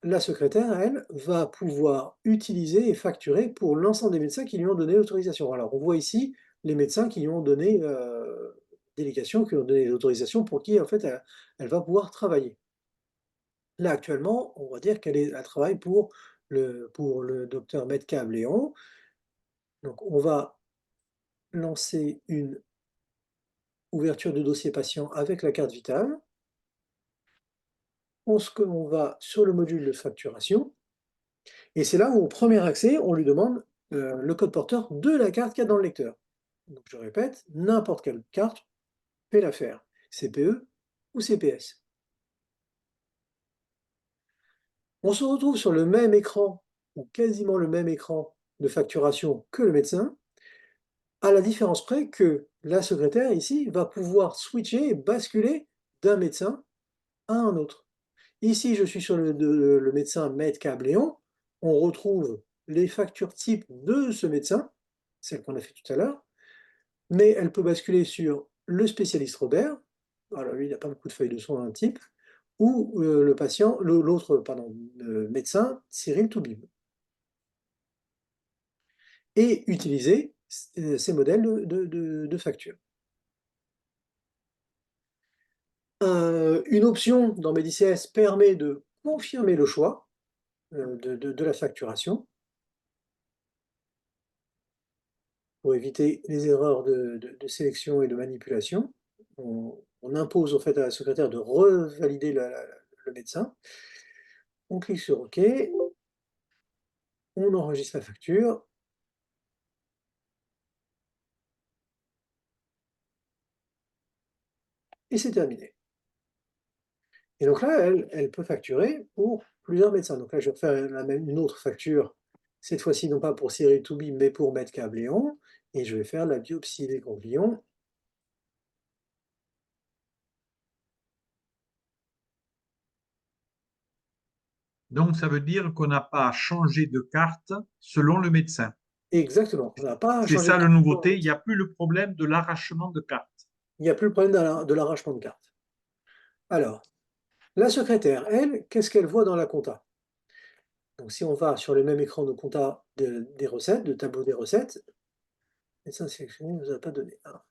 la secrétaire, elle, va pouvoir utiliser et facturer pour l'ensemble des médecins qui lui ont donné l'autorisation. Alors, on voit ici les médecins qui lui ont donné délégation, qui lui ont donné l'autorisation pour qui, en fait, elle va pouvoir travailler. Là, actuellement, on va dire qu'elle travaille pour le docteur Medcab Léon. Donc, on va lancer une ouverture de dossier patient avec la carte vitale. On va sur le module de facturation. Et c'est là où, au premier accès, on lui demande le code porteur de la carte qu'il y a dans le lecteur. Donc, je répète, n'importe quelle carte fait l'affaire, CPE ou CPS. On se retrouve sur le même écran, ou quasiment le même écran de facturation que le médecin, à la différence près que la secrétaire, ici, va pouvoir switcher et basculer d'un médecin à un autre. Ici, je suis sur le médecin Medcab Léon. On retrouve les factures types de ce médecin, celles qu'on a fait tout à l'heure, mais elle peut basculer sur le spécialiste Robert, alors lui, il n'a pas beaucoup de feuilles de soins un type, ou le patient, l'autre, pardon, le médecin Cyril Toubib, et utiliser ces modèles de facture. Une option dans MediCS permet de confirmer le choix de la facturation pour éviter les erreurs de sélection et de manipulation. On impose en fait à la secrétaire de revalider le médecin. On clique sur OK, on enregistre la facture. Et c'est terminé. Et donc là, elle peut facturer pour plusieurs médecins. Donc là, je vais faire une autre facture, cette fois-ci non pas pour Cyril Toubi, mais pour Medcab Léon, et je vais faire la biopsie des ganglions. Donc, ça veut dire qu'on n'a pas à changer de carte selon le médecin. Exactement, on n'a pas à C'est changer ça de la carte pour un nouveauté. Il n'y médecin. a plus le problème de l'arrachement de carte. il n'y a plus le problème de l'arrachement de cartes. Alors, la secrétaire, elle, qu'est-ce qu'elle voit dans la compta? Donc, si on va sur le même écran de compta des recettes, de tableau des recettes, et ça, sélectionné ne nous a pas donné. Ah.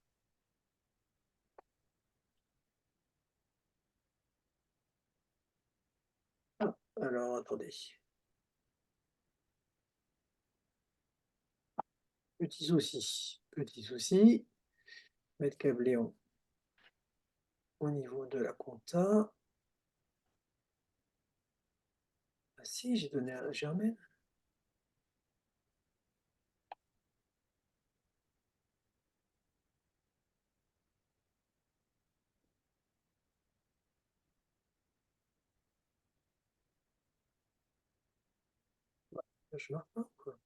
Ah, alors, attendez. Petit souci. Petit souci. Mettre Cabléon au niveau de la compta. Ah si, j'ai donné à Germaine. Je marque pas, quoi.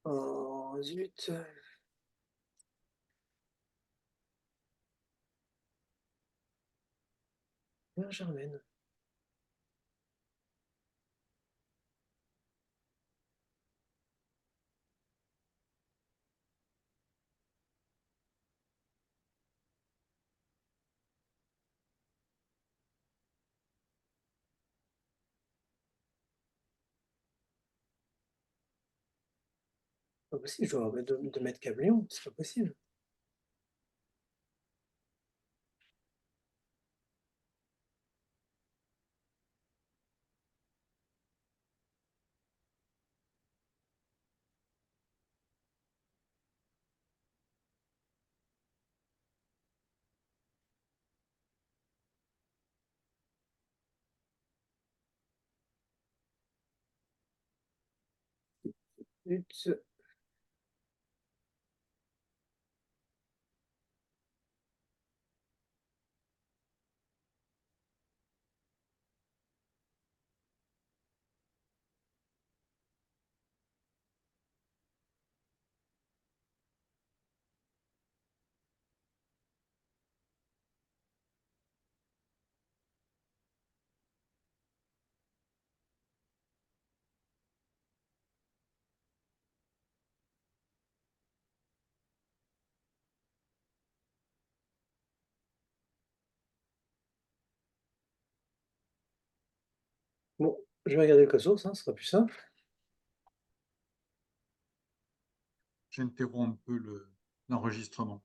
Oh, zut. Bien, Germaine. Pas possible, je dois de mettre Cabléon, c'est pas possible. Zut. Bon, je vais regarder le code source, hein, ce sera plus simple. J'interromps un peu l'enregistrement.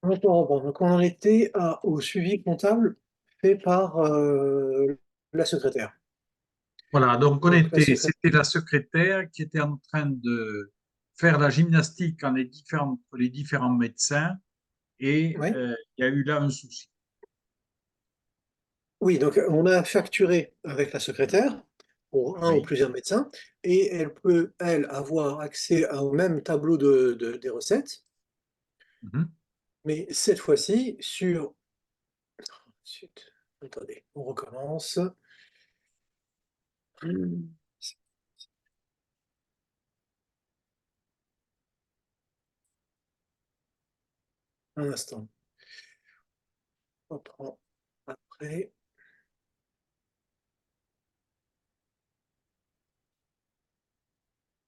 Donc, on en était au suivi comptable fait par la secrétaire. Voilà, donc Donc, la secrétaire. c'était la secrétaire qui était en train de faire la gymnastique entre les différents médecins et Oui, il y a eu là un souci. oui, donc on a facturé avec la secrétaire pour un ou Oui. plusieurs médecins et elle peut, elle, avoir accès au même tableau des recettes, Mhm. mais cette fois-ci sur. Zut, attendez, on recommence. Hmm, Un instant, on reprend après.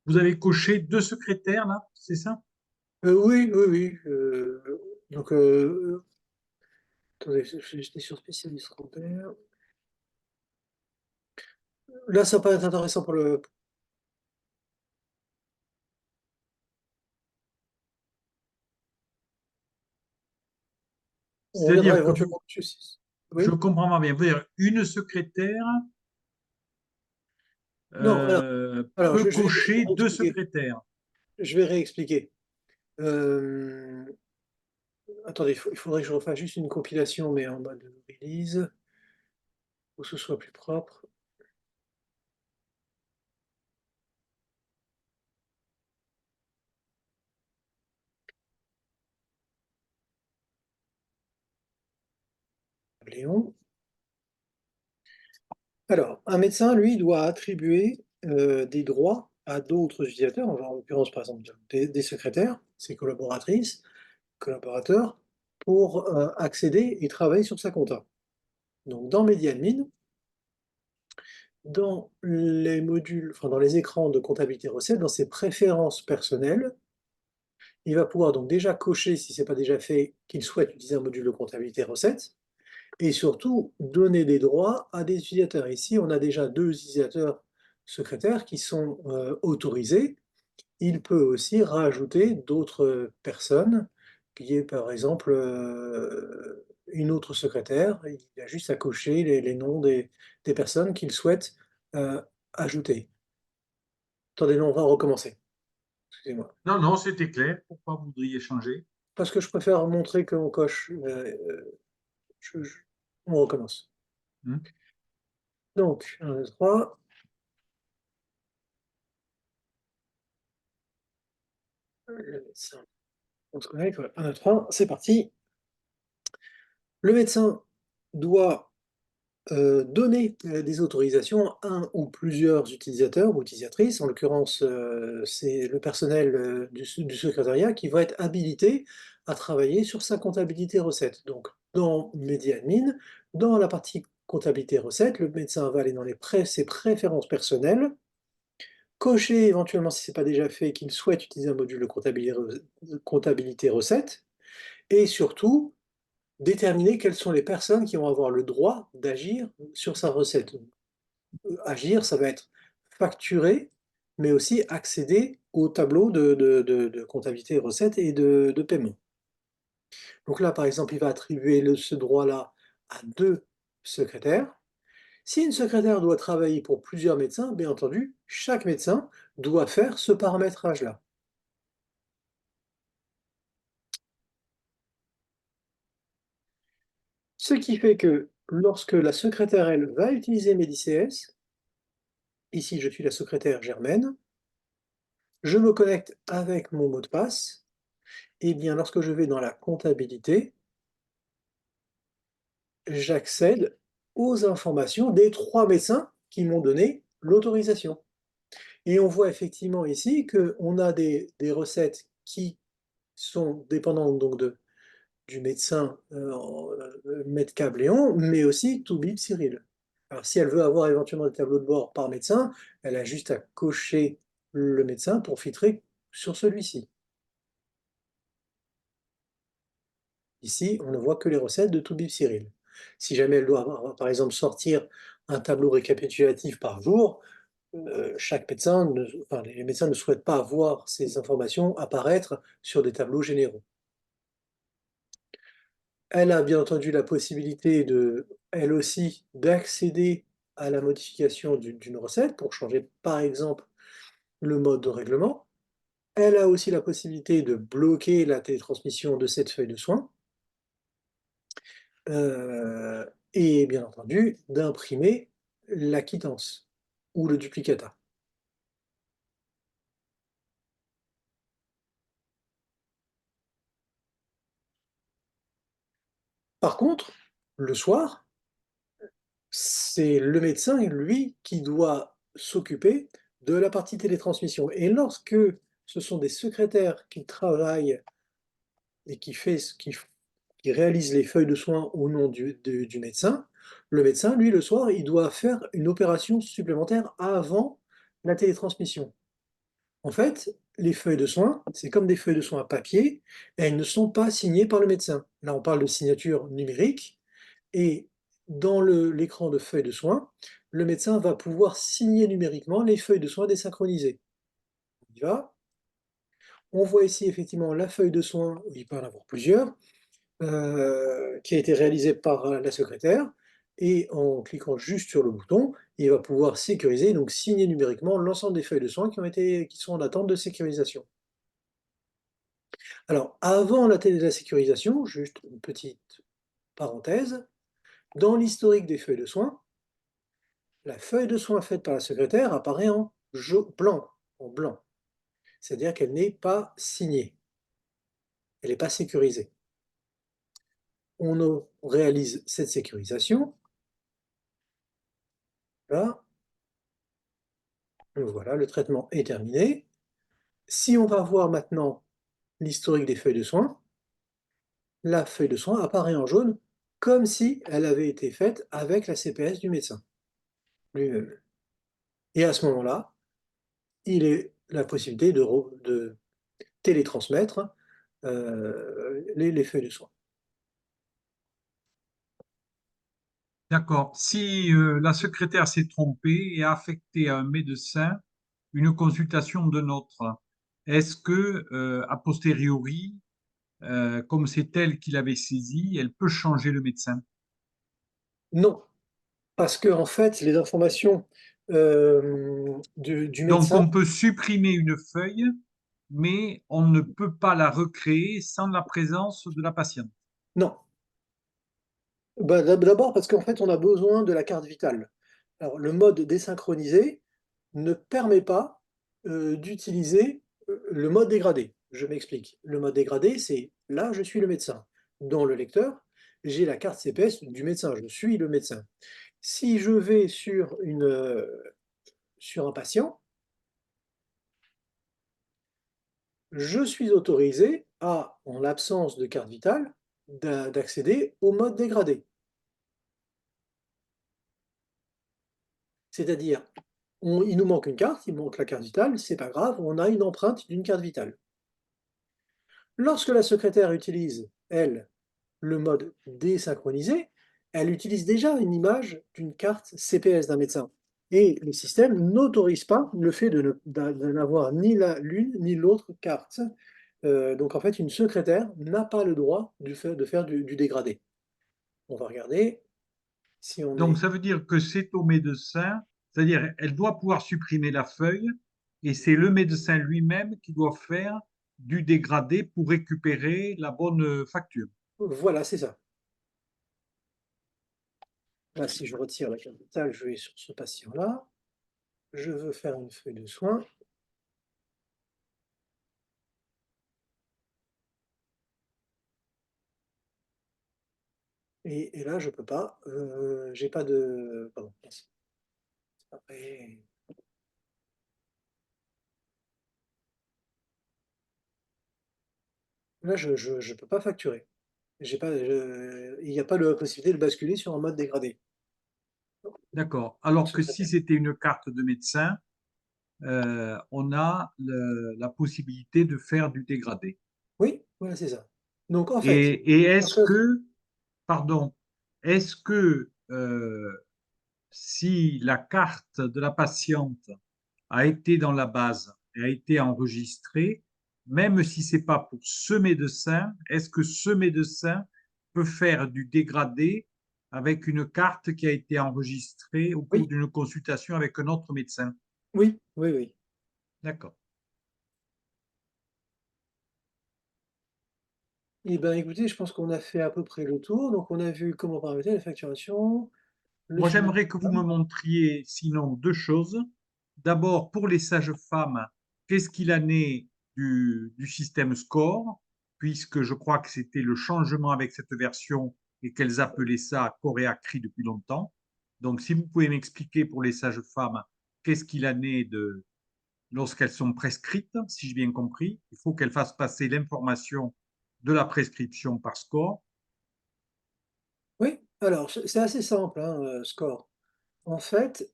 Vous avez coché deux secrétaires là, c'est ça? Oui, oui, oui. Donc, attendez, j'étais sur spécialiste Robert. Là, ça peut être intéressant pour le. On regardera C'est-à-dire que éventuellement. je Oui? comprends pas bien, vous dire une secrétaire Non, alors peut je vais cocher deux réexpliquer. secrétaires. Je vais réexpliquer. Euh, Attendez, il faudrait que je refasse juste une compilation, mais en mode release, pour que ce soit plus propre. Léon. Alors, un médecin, lui, doit attribuer des droits à d'autres utilisateurs, en l'occurrence par exemple des secrétaires, ses collaboratrices, collaborateurs, pour accéder et travailler sur sa compta. Donc dans MediaAdmin, dans les modules, enfin dans les écrans de comptabilité recette, dans ses préférences personnelles, il va pouvoir donc déjà cocher, si ce n'est pas déjà fait, qu'il souhaite utiliser un module de comptabilité recette, et surtout donner des droits à des utilisateurs. Ici, on a déjà 2 utilisateurs secrétaires qui sont autorisés. Il peut aussi rajouter d'autres personnes, qui est par exemple une autre secrétaire. Il a juste à cocher les noms des personnes qu'il souhaite ajouter. Attendez, non, on va recommencer. Excusez-moi. Non, non, c'était clair. Pourquoi vous voudriez changer? Parce que je préfère montrer qu'on coche. On recommence. Hmm. Donc, 1, 2, 3. Le médecin. On se connecte. Voilà. 1, 2, 3. C'est parti. Le médecin doit donner des autorisations à un ou plusieurs utilisateurs ou utilisatrices. En l'occurrence, c'est le personnel du secrétariat qui va être habilité à travailler sur sa comptabilité recette. Donc, dans MediaAdmin, dans la partie comptabilité recette, le médecin va aller dans ses préférences personnelles, cocher éventuellement, si ce n'est pas déjà fait, qu'il souhaite utiliser un module de comptabilité recette, et surtout déterminer quelles sont les personnes qui vont avoir le droit d'agir sur sa recette. Agir, ça va être facturer, mais aussi accéder au tableau de comptabilité recette et de paiement. Donc là, par exemple, il va attribuer ce droit-là à 2 secrétaires. Si une secrétaire doit travailler pour plusieurs médecins, bien entendu, chaque médecin doit faire ce paramétrage-là. Ce qui fait que lorsque la secrétaire, elle, va utiliser MediCS, ici je suis la secrétaire Germaine, je me connecte avec mon mot de passe, et bien lorsque je vais dans la comptabilité, j'accède aux informations des 3 médecins qui m'ont donné l'autorisation. Et on voit effectivement ici qu'on a des recettes qui sont dépendantes donc du médecin Medcab Léon, mais aussi Toubib Cyril. Alors si elle veut avoir éventuellement des tableaux de bord par médecin, elle a juste à cocher le médecin pour filtrer sur celui-ci. Ici, on ne voit que les recettes de Toubib Cyril. Si jamais elle doit, par exemple, sortir un tableau récapitulatif par jour, chaque médecin, enfin, les médecins ne souhaitent pas voir ces informations apparaître sur des tableaux généraux. Elle a bien entendu la possibilité elle aussi, d'accéder à la modification d'une recette pour changer, par exemple, le mode de règlement. Elle a aussi la possibilité de bloquer la télétransmission de cette feuille de soins. Et bien entendu, d'imprimer la quittance ou le duplicata. Par contre, le soir, c'est le médecin, lui, qui doit s'occuper de la partie télétransmission. Et lorsque ce sont des secrétaires qui travaillent et qui réalisent les feuilles de soins au nom du médecin, le médecin, lui, le soir, il doit faire une opération supplémentaire avant la télétransmission. En fait, les feuilles de soins, c'est comme des feuilles de soins à papier, et elles ne sont pas signées par le médecin. Là, on parle de signature numérique, et dans l'écran de feuilles de soins, le médecin va pouvoir signer numériquement les feuilles de soins désynchronisées. On y va. On voit ici effectivement la feuille de soins, il peut en avoir plusieurs, qui a été réalisée par la secrétaire, et en cliquant juste sur le bouton, il va pouvoir sécuriser, donc signer numériquement l'ensemble des feuilles de soins qui sont en attente de sécurisation. Alors, avant la sécurisation, juste une petite parenthèse, dans l'historique des feuilles de soins, la feuille de soins faite par la secrétaire apparaît en blanc. C'est-à-dire qu'elle n'est pas signée, elle n'est pas sécurisée. On réalise cette sécurisation, là, Donc voilà, le traitement est terminé. Si on va voir maintenant l'historique des feuilles de soins, la feuille de soins apparaît en jaune comme si elle avait été faite avec la CPS du médecin lui-même. Et à ce moment-là, il est la possibilité de télétransmettre les feuilles de soins. D'accord. Si la secrétaire s'est trompée et a affecté à un médecin une consultation de autre, est-ce que, a posteriori, comme c'est elle qui l'avait saisi, elle peut changer le médecin? Non, parce que en fait, les informations du Donc, médecin, on peut supprimer une feuille, mais on ne peut pas la recréer sans la présence de la patiente. non. Bah, d'abord parce qu'en fait, on a besoin de la carte vitale. Alors, le mode désynchronisé ne permet pas d'utiliser le mode dégradé. Je m'explique. Le mode dégradé, c'est là, je suis le médecin. Dans le lecteur, j'ai la carte CPS du médecin. Je suis le médecin. Si je vais sur un patient, je suis autorisé à, en l'absence de carte vitale, d'accéder au mode dégradé. C'est-à-dire, il nous manque une carte, il manque la carte vitale, c'est pas grave, on a une empreinte d'une carte vitale. Lorsque la secrétaire utilise, elle, le mode désynchronisé, elle utilise déjà une image d'une carte CPS d'un médecin. Et le système n'autorise pas le fait de n'avoir ni l'une ni l'autre carte. Donc en fait, une secrétaire n'a pas le droit de faire du dégradé. On va regarder si on Donc, est... ça veut dire que c'est au médecin, c'est-à-dire elle doit pouvoir supprimer la feuille et c'est le médecin lui-même qui doit faire du dégradé pour récupérer la bonne facture. Voilà, c'est ça. Là, si je retire la carte vitale, je vais sur ce patient-là. Je veux faire une feuille de soins. Et là, je peux pas. J'ai pas de. Pardon. Mince. Après, là, je peux pas facturer. J'ai pas. Il n'y a pas la possibilité de basculer sur un mode dégradé. D'accord. Donc, Alors que si secrétaire. c'était une carte de médecin, on a la possibilité de faire du dégradé. Oui, voilà, c'est ça. Donc, en fait, Et est-ce lorsque. que, pardon, est-ce que si la carte de la patiente a été dans la base et a été enregistrée, même si c'est pas pour ce médecin, est-ce que ce médecin peut faire du dégradé avec une carte qui a été enregistrée au cours Oui, d'une consultation avec un autre médecin? oui, oui, oui. D'accord. Eh bien, écoutez, je pense qu'on a fait à peu près le tour. Donc, on a vu comment paramétrer la facturation, le Moi, suivi. j'aimerais que vous me montriez sinon deux choses. D'abord, pour les sages-femmes, qu'est-ce qu'il en est du système SCORE, puisque je crois que c'était le changement avec cette version et qu'elles appelaient ça Coréa CRI depuis longtemps. Donc, si vous pouvez m'expliquer pour les sages-femmes, qu'est-ce qu'il en est de lorsqu'elles sont prescrites, si j'ai bien compris, il faut qu'elles fassent passer l'information de la prescription par SCORE. Oui, alors, c'est assez simple, hein, score. En fait,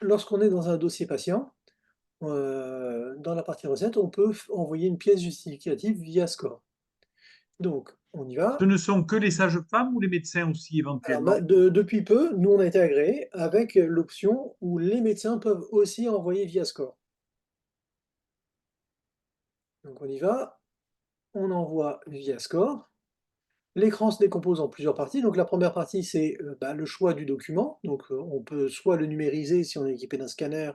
lorsqu'on est dans un dossier patient, dans la partie recette, on peut envoyer une pièce justificative via score. Donc, on y Ce va. ne sont que les sages-femmes ou les médecins aussi Alors, éventuellement? depuis peu, nous, on a été agréés avec l'option où les médecins peuvent aussi envoyer via score. Donc, on y va, on envoie via score. L'écran se décompose en plusieurs parties. Donc, la première partie, c'est le choix du document. Donc, on peut soit le numériser si on est équipé d'un scanner,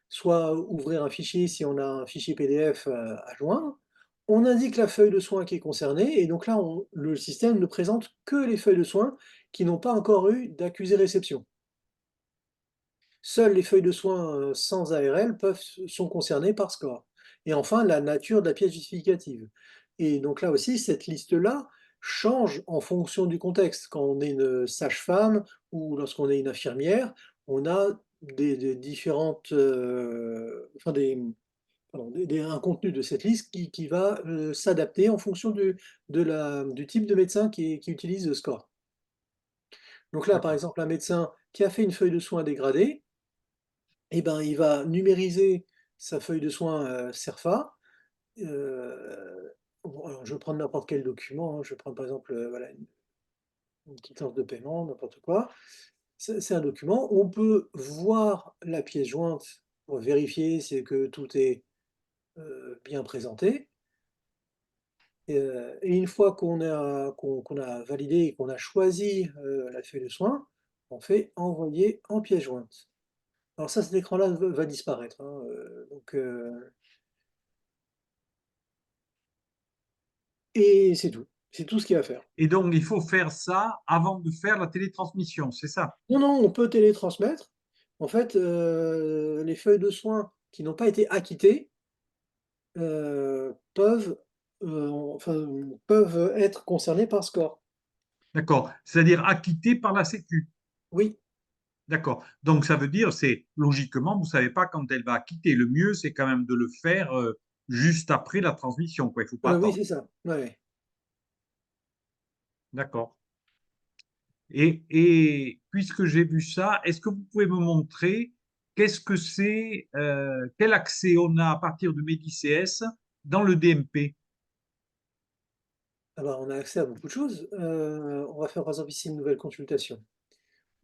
soit ouvrir un fichier si on a un fichier PDF à joindre. On indique la feuille de soin qui est concernée, et donc là, le système ne présente que les feuilles de soins qui n'ont pas encore eu d'accusé-réception. Seules les feuilles de soins sans ARL sont concernées par SCORE. Et enfin, la nature de la pièce justificative. Et donc là aussi, cette liste-là change en fonction du contexte. Quand on est une sage-femme ou lorsqu'on est une infirmière, on a des différentes, enfin pardon, un contenu de cette liste qui va s'adapter en fonction du type de médecin qui utilise le score. Donc là, par D'accord. exemple, un médecin qui a fait une feuille de soins dégradée, eh ben, il va numériser sa feuille de soins CERFA. Bon, alors je vais prendre n'importe quel document, hein, je vais prendre par exemple voilà, une quittance de paiement, n'importe quoi. C'est un document où on peut voir la pièce jointe pour vérifier que tout est bien présenté. Et une fois qu'on a validé et qu'on a choisi la feuille de soin, on fait envoyer en pièce jointe. Alors ça, cet écran-là va disparaître, hein, et c'est tout. C'est tout ce qu'il y a à faire. Et donc, il faut faire ça avant de faire la télétransmission, c'est ça? Non, non, on peut télétransmettre. En fait, les feuilles de soins qui n'ont pas été acquittées, peuvent, enfin, peuvent être concernées par SCORE. D'accord. C'est-à-dire acquitté par la Sécu. Oui, D'accord. Donc, ça veut dire, c'est logiquement, vous ne savez pas quand elle va acquitter. Le mieux, c'est quand même de le faire juste après la transmission, quoi. Il ne faut pas oui, attendre. c'est ça. Ouais, ouais. D'accord. Et puisque j'ai vu ça, est-ce que vous pouvez me montrer qu'est-ce que c'est, quel accès on a à partir de MEDICS dans le DMP? Ah bah, on a accès à beaucoup de choses. On va faire par exemple ici une nouvelle consultation.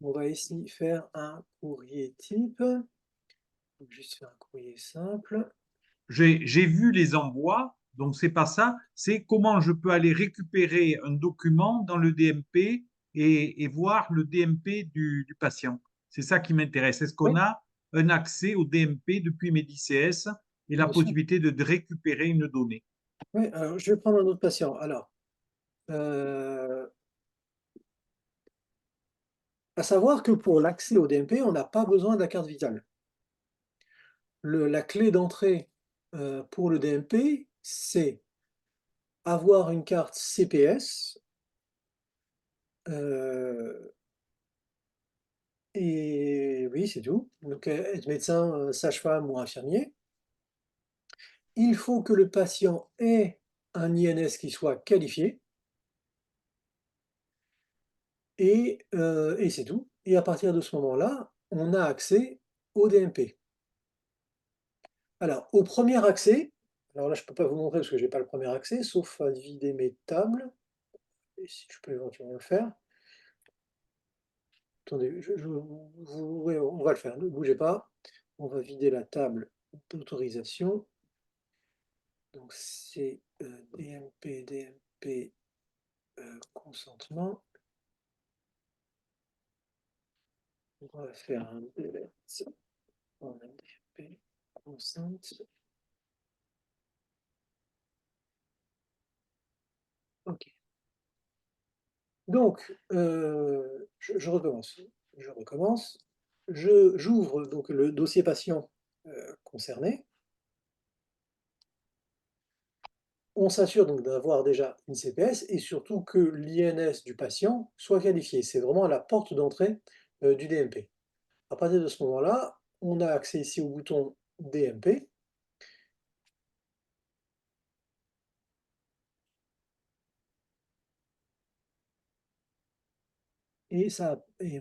On va ici faire un courrier type. Donc juste faire un courrier simple. J'ai vu les envois, donc c'est pas ça. C'est comment je peux aller récupérer un document dans le DMP et voir le DMP du patient. C'est ça qui m'intéresse. Est-ce qu'on Oui, a un accès au DMP depuis MEDICS et la bien sûr. possibilité de récupérer une donnée? Oui, alors je vais prendre un autre patient. Alors, euh, à savoir que pour l'accès au DMP, on n'a pas besoin de la carte vitale. La clé d'entrée pour le DMP, c'est avoir une carte CPS et oui, c'est tout. Donc, être médecin, sage-femme ou infirmier. Il faut que le patient ait un INS qui soit qualifié et c'est tout. Et à partir de ce moment-là, on a accès au DMP. Alors, au premier accès, alors là, je ne peux pas vous montrer parce que je n'ai pas le premier accès, sauf à vider mes tables. Et si je peux éventuellement le faire. Attendez, ouais, on va le faire, ne bougez pas. On va vider la table d'autorisation. Donc c'est DMP, consentement. On va faire un delete. On a DMP, consent. OK. Donc, je recommence. Je recommence. J'ouvre donc le dossier patient concerné. On s'assure donc d'avoir déjà une CPS et surtout que l'INS du patient soit qualifié. C'est vraiment la porte d'entrée du DMP. À partir de ce moment-là, on a accès ici au bouton DMP. Et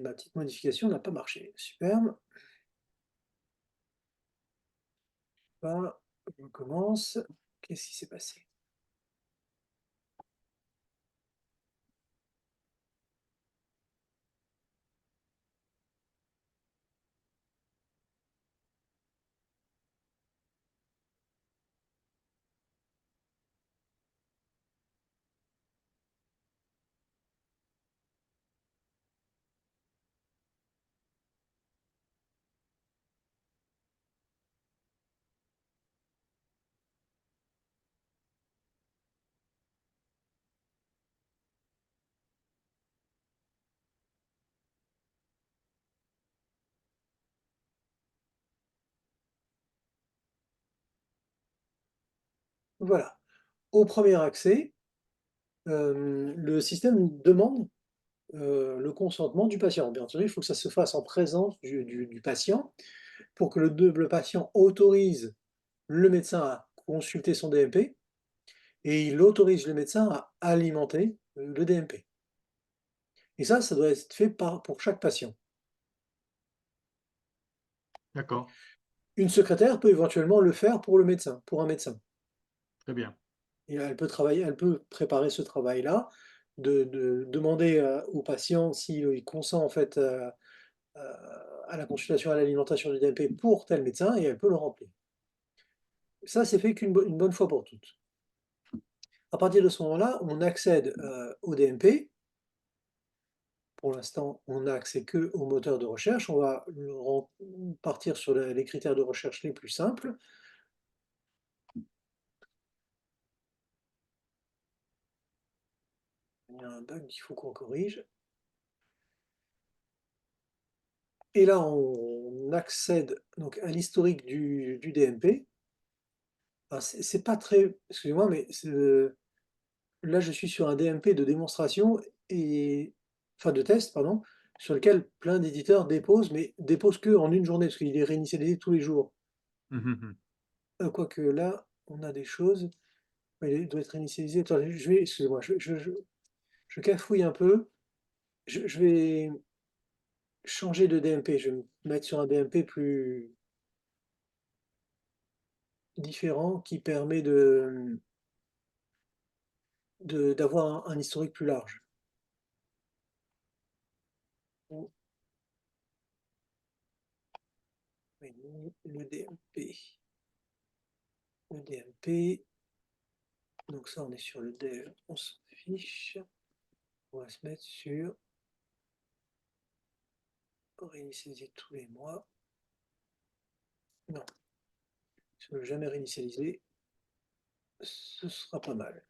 ma petite modification n'a pas marché. Superbe. Là, on commence. Qu'est-ce qui s'est passé? Voilà. Au premier accès, le système demande le consentement du patient. Bien entendu, il faut que ça se fasse en présence du patient pour que le patient autorise le médecin à consulter son DMP et il autorise le médecin à alimenter le DMP. Et ça doit être fait pour chaque patient. D'accord, Une secrétaire peut éventuellement le faire pour le médecin, pour un médecin. très bien. Et elle peut travailler, elle peut préparer ce travail-là, de demander au patient s'il consent en fait à la consultation, à l'alimentation du DMP pour tel médecin, et elle peut le remplir. Ça, c'est fait une bonne fois pour toutes. À partir de ce moment-là, on accède au DMP. Pour l'instant, on n'a accès qu'au moteur de recherche. On va partir sur les critères de recherche les plus simples. Il y a un bug qu'il faut qu'on corrige. Et là, on accède donc à l'historique du DMP. C'est pas très, excusez-moi, mais là, je suis sur un DMP de démonstration enfin de test, pardon, sur lequel plein d'éditeurs déposent, mais déposent que en une journée, parce qu'il est réinitialisé tous les jours. Mhm. Quoique là, on a des choses. Il doit être réinitialisé. Attendez, excusez-moi, je cafouille un peu. Je vais changer de DMP. Je vais me mettre sur un DMP plus différent qui permet d'avoir un historique plus large. Oh, le DMP. Le DMP. Donc ça, on est sur le dev, on s'en fiche. On va se mettre sur réinitialiser tous les mois. Non, si on ne veut jamais réinitialiser, ce sera pas mal.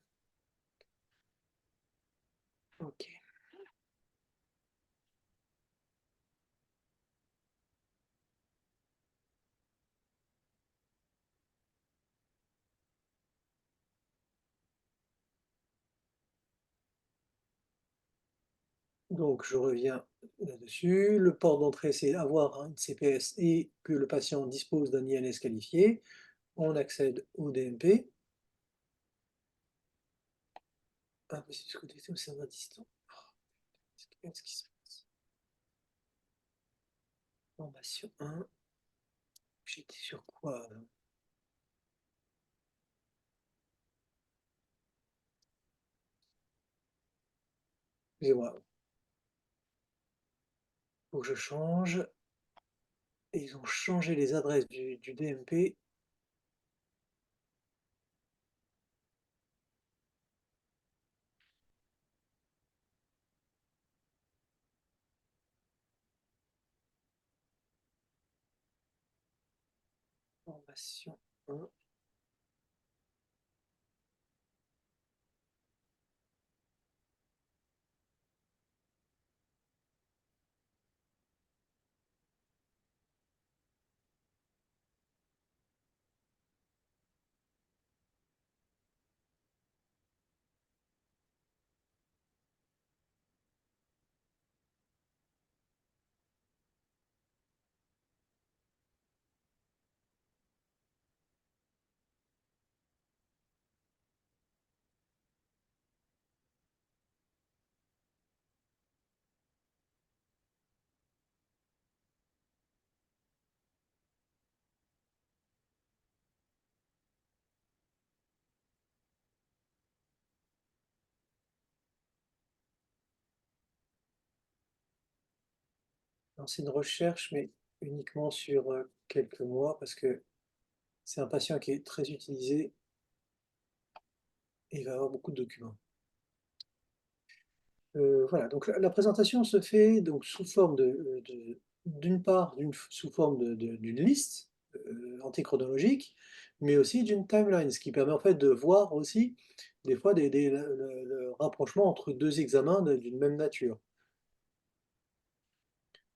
Ok. Donc je reviens là-dessus. Le port d'entrée, c'est avoir une CPS et que le patient dispose d'un INS qualifié. On accède au DMP. Ah, mais c'est ce côté au serveur distant. Qu'est-ce qui se passe? Formation 1. J'étais sur quoi là? Excusez-moi. Faut que je change. Et ils ont changé les adresses du DMP. Formation 1. C'est une recherche, mais uniquement sur quelques mois, parce que c'est un patient qui est très utilisé et il va avoir beaucoup de documents. Voilà, donc la présentation se fait donc sous forme d'une part, sous forme d'une liste antichronologique, mais aussi d'une timeline, ce qui permet en fait de voir aussi des fois le rapprochement entre deux examens d'une même nature.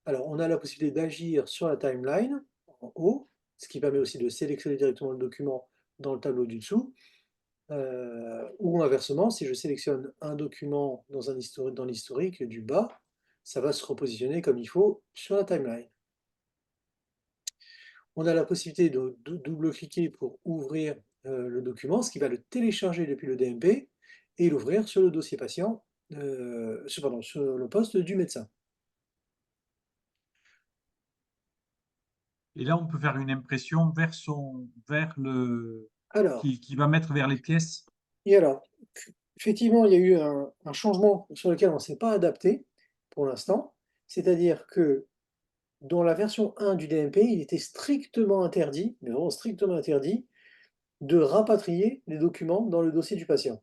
Alors, on a la possibilité d'agir sur la timeline en haut, ce qui permet aussi de sélectionner directement le document dans le tableau du dessous. Ou inversement, si je sélectionne un document dans l'historique du bas, ça va se repositionner comme il faut sur la timeline. On a la possibilité de double-cliquer pour ouvrir le document, ce qui va le télécharger depuis le DMP et l'ouvrir sur le dossier patient, sur le poste du médecin. Et là, on peut faire une impression vers Alors, qui va mettre vers les pièces. et alors, effectivement, il y a eu un changement sur lequel on ne s'est pas adapté pour l'instant, c'est-à-dire que dans la version 1 du DMP, il était strictement interdit, mais vraiment strictement interdit, de rapatrier les documents dans le dossier du patient.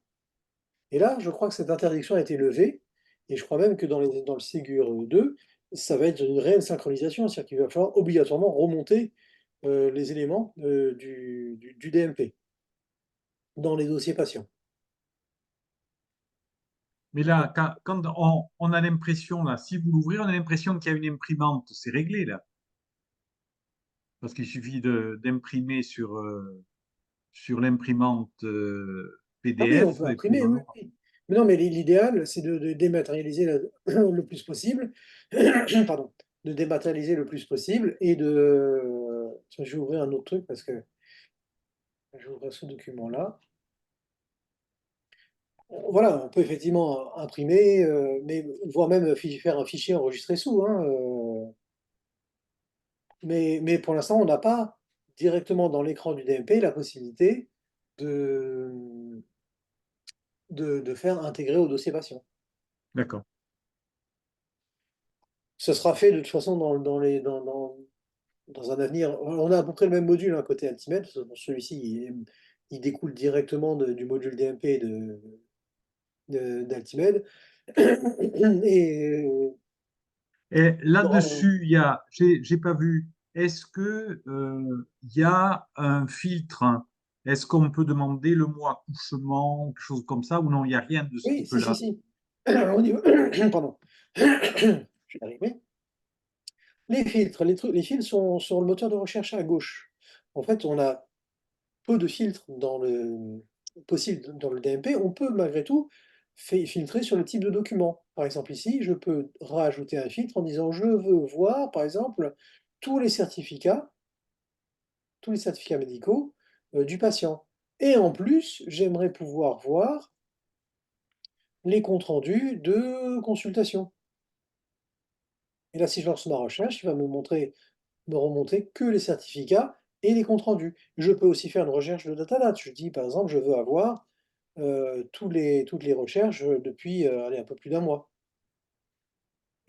Et là, je crois que cette interdiction a été levée, et je crois même que dans le Ségur 2, ça va être une réelle synchronisation, c'est-à-dire qu'il va falloir obligatoirement remonter les éléments du DMP dans les dossiers patients. Mais là, quand on a l'impression, là, si vous l'ouvrez, on a l'impression qu'il y a une imprimante. C'est réglé, là. Parce qu'il suffit d'imprimer sur l'imprimante Ah oui, on PDF peut et puis imprimer, on oui, ouvre. oui. Mais non, mais l'idéal, c'est de dématérialiser le plus possible, pardon, de dématérialiser le plus possible et de... Tiens, je vais ouvrir un autre truc parce que je vais ouvrir ce document-là. Voilà, on peut effectivement imprimer, mais voire même faire un fichier enregistré sous, hein, mais pour l'instant, on n'a pas directement dans l'écran du DMP la possibilité de, de faire intégrer au dossier patient. D'accord. Ce sera fait de toute façon dans un avenir. On a à peu près le même module, hein, côté Altimed. Celui-ci, il découle directement du module DMP d'Altimed. Et Et bon, là-dessus, j'ai pas vu, est-ce que il y a un filtre? Est-ce qu'on peut demander le mot accouchement, quelque chose comme ça, ou non, il n'y a rien de ce oui, si, si, type-là? si. Au niveau, pardon. Je vais y arriver. Les filtres, les filtres sont sur le moteur de recherche à gauche. En fait, on a peu de filtres possible dans le DMP. On peut malgré tout filtrer sur le type de document. Par exemple, ici, je peux rajouter un filtre en disant je veux voir, par exemple, tous les certificats, tous les certificats médicaux du patient. Et en plus, j'aimerais pouvoir voir les comptes rendus de consultation. Et là, si je lance ma recherche, il va me remonter que les certificats et les comptes rendus. Je peux aussi faire une recherche de data. Je dis, par exemple, je veux avoir toutes les recherches depuis allez, un peu plus d'un mois.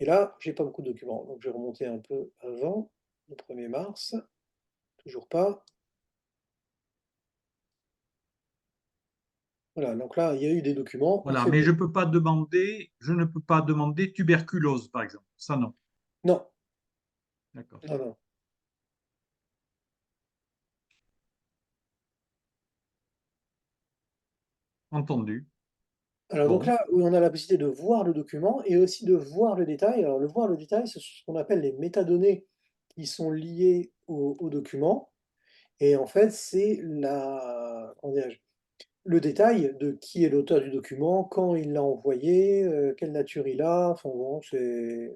Et là, j'ai pas beaucoup de documents. Donc, je vais remonter un peu avant, le 1er mars. Toujours pas. Voilà, donc là, il y a eu des documents. On Voilà, fait mais le... je ne peux pas demander tuberculose, par exemple. Ça, non. Non, D'accord. non, non. Entendu. Alors donc Bon, là, où on a la possibilité de voir le document et aussi de voir le détail. Alors le voir le détail, c'est ce qu'on appelle les métadonnées qui sont liées au document. Et en fait, c'est comment dirais-je, le détail de qui est l'auteur du document, quand il l'a envoyé, quelle nature il a. Enfin bon, c'est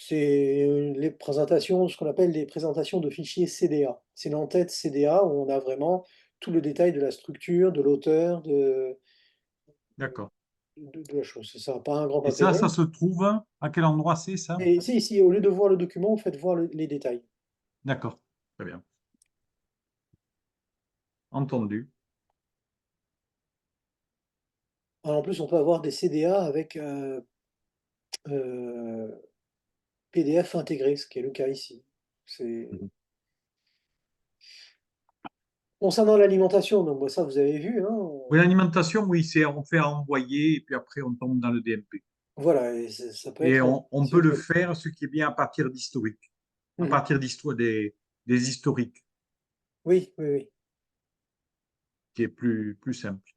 les présentations, ce qu'on appelle les présentations de fichiers CDA. C'est l'entête CDA où on a vraiment tout le détail de la structure, de l'auteur, d'accord. de la chose. Ça n'a pas un grand Et ça intérêt. se trouve, à quel endroit c'est ça? Et c'est ici, au lieu de voir le document, vous faites voir les détails. D'accord. Très bien. Entendu. Alors, en plus, on peut avoir des CDA avec euh, PDF intégré, ce qui est le cas ici. C'est... Mhm. Concernant l'alimentation, donc moi, ça vous avez vu, hein, Oui, l'alimentation, oui, c'est on fait envoyer et puis après on tombe dans le DMP. voilà, et ça peut Et être on si on peut le veut. faire, ce qui est bien à partir d'historique, à Mhm. partir des historiques, Oui, oui, oui. qui est plus simple.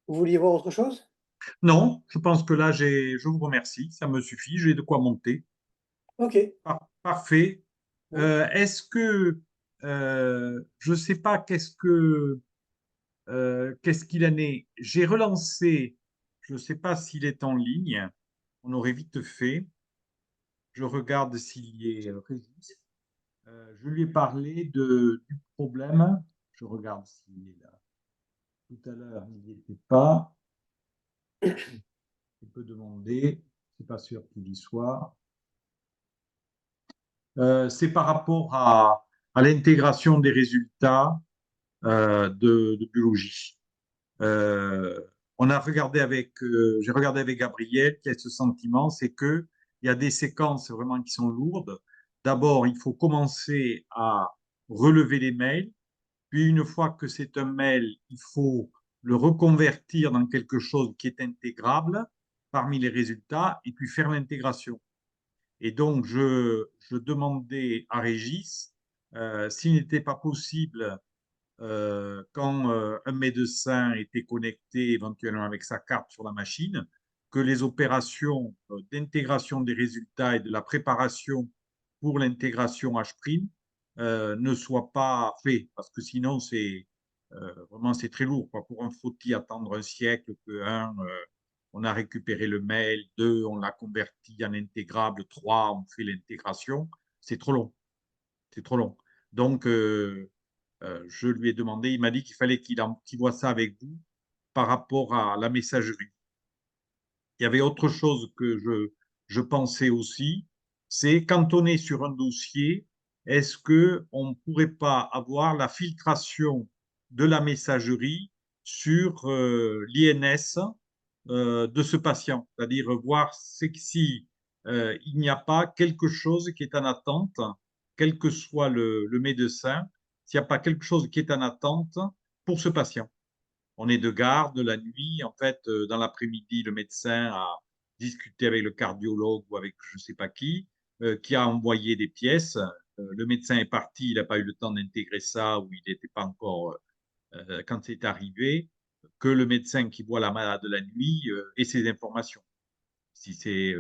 Vous vouliez voir autre chose? Non, je pense que là, je vous remercie, ça me suffit, j'ai de quoi monter. Ok. Parfait. Bon. Est-ce que Je ne sais pas qu'est-ce qu'il en est. J'ai relancé, je ne sais pas s'il est en ligne. On aurait vite fait. Je regarde s'il y est. Régis. Je lui ai parlé du problème. Je regarde s'il est là. Tout à l'heure, il n'y était pas. Il peut demander. Je ne suis pas sûr qu'il y soit. C'est par rapport à l'intégration des résultats de biologie. Euh, j'ai regardé avec Gabriel, quel est ce sentiment, c'est que il y a des séquences vraiment qui sont lourdes. D'abord, il faut commencer à relever les mails, puis une fois que c'est un mail, il faut le reconvertir dans quelque chose qui est intégrable parmi les résultats, et puis faire l'intégration. Et donc, je demandais à Régis s'il n'était pas possible quand un médecin était connecté éventuellement avec sa carte sur la machine, que les opérations d'intégration des résultats et de la préparation pour l'intégration H' ne soient pas faites, parce que sinon vraiment c'est très lourd, quoi. Pour un faut-il attendre un siècle que on a récupéré le mail, deux, on l'a converti en intégrable, trois, on fait l'intégration, c'est trop long, c'est trop long. Donc je lui ai demandé, il m'a dit qu'il fallait qu'il voit ça avec vous par rapport à la messagerie. Il y avait autre chose que je pensais aussi, c'est quand on est sur un dossier, est-ce qu'on ne pourrait pas avoir la filtration de la messagerie sur l'INS de ce patient, c'est-à-dire voir si il n'y a pas quelque chose qui est en attente, quel que soit le médecin, s'il n'y a pas quelque chose qui est en attente pour ce patient. On est de garde la nuit, en fait, dans l'après-midi, le médecin a discuté avec le cardiologue ou avec je ne sais pas qui a envoyé des pièces. Le médecin est parti, il n'a pas eu le temps d'intégrer ça ou il n'était pas encore quand c'est arrivé, que le médecin qui voit la malade la nuit ait ces informations. Si c'est,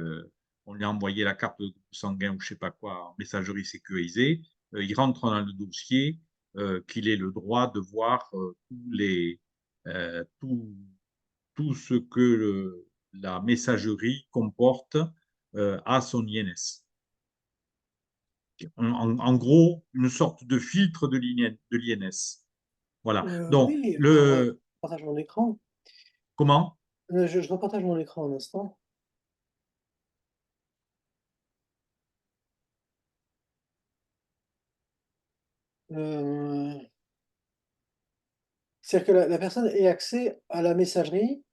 on lui a envoyé la carte de sanguin ou je ne sais pas quoi en messagerie sécurisée, il rentre dans le dossier qu'il ait le droit de voir tout, tout ce que la messagerie comporte à son INS. En gros, une sorte de filtre de l'INS. Voilà. Donc, Oui, alors, je partage mon écran. comment? Je repartage mon écran un instant. Euh, C'est-à-dire que la personne ait accès à la messagerie.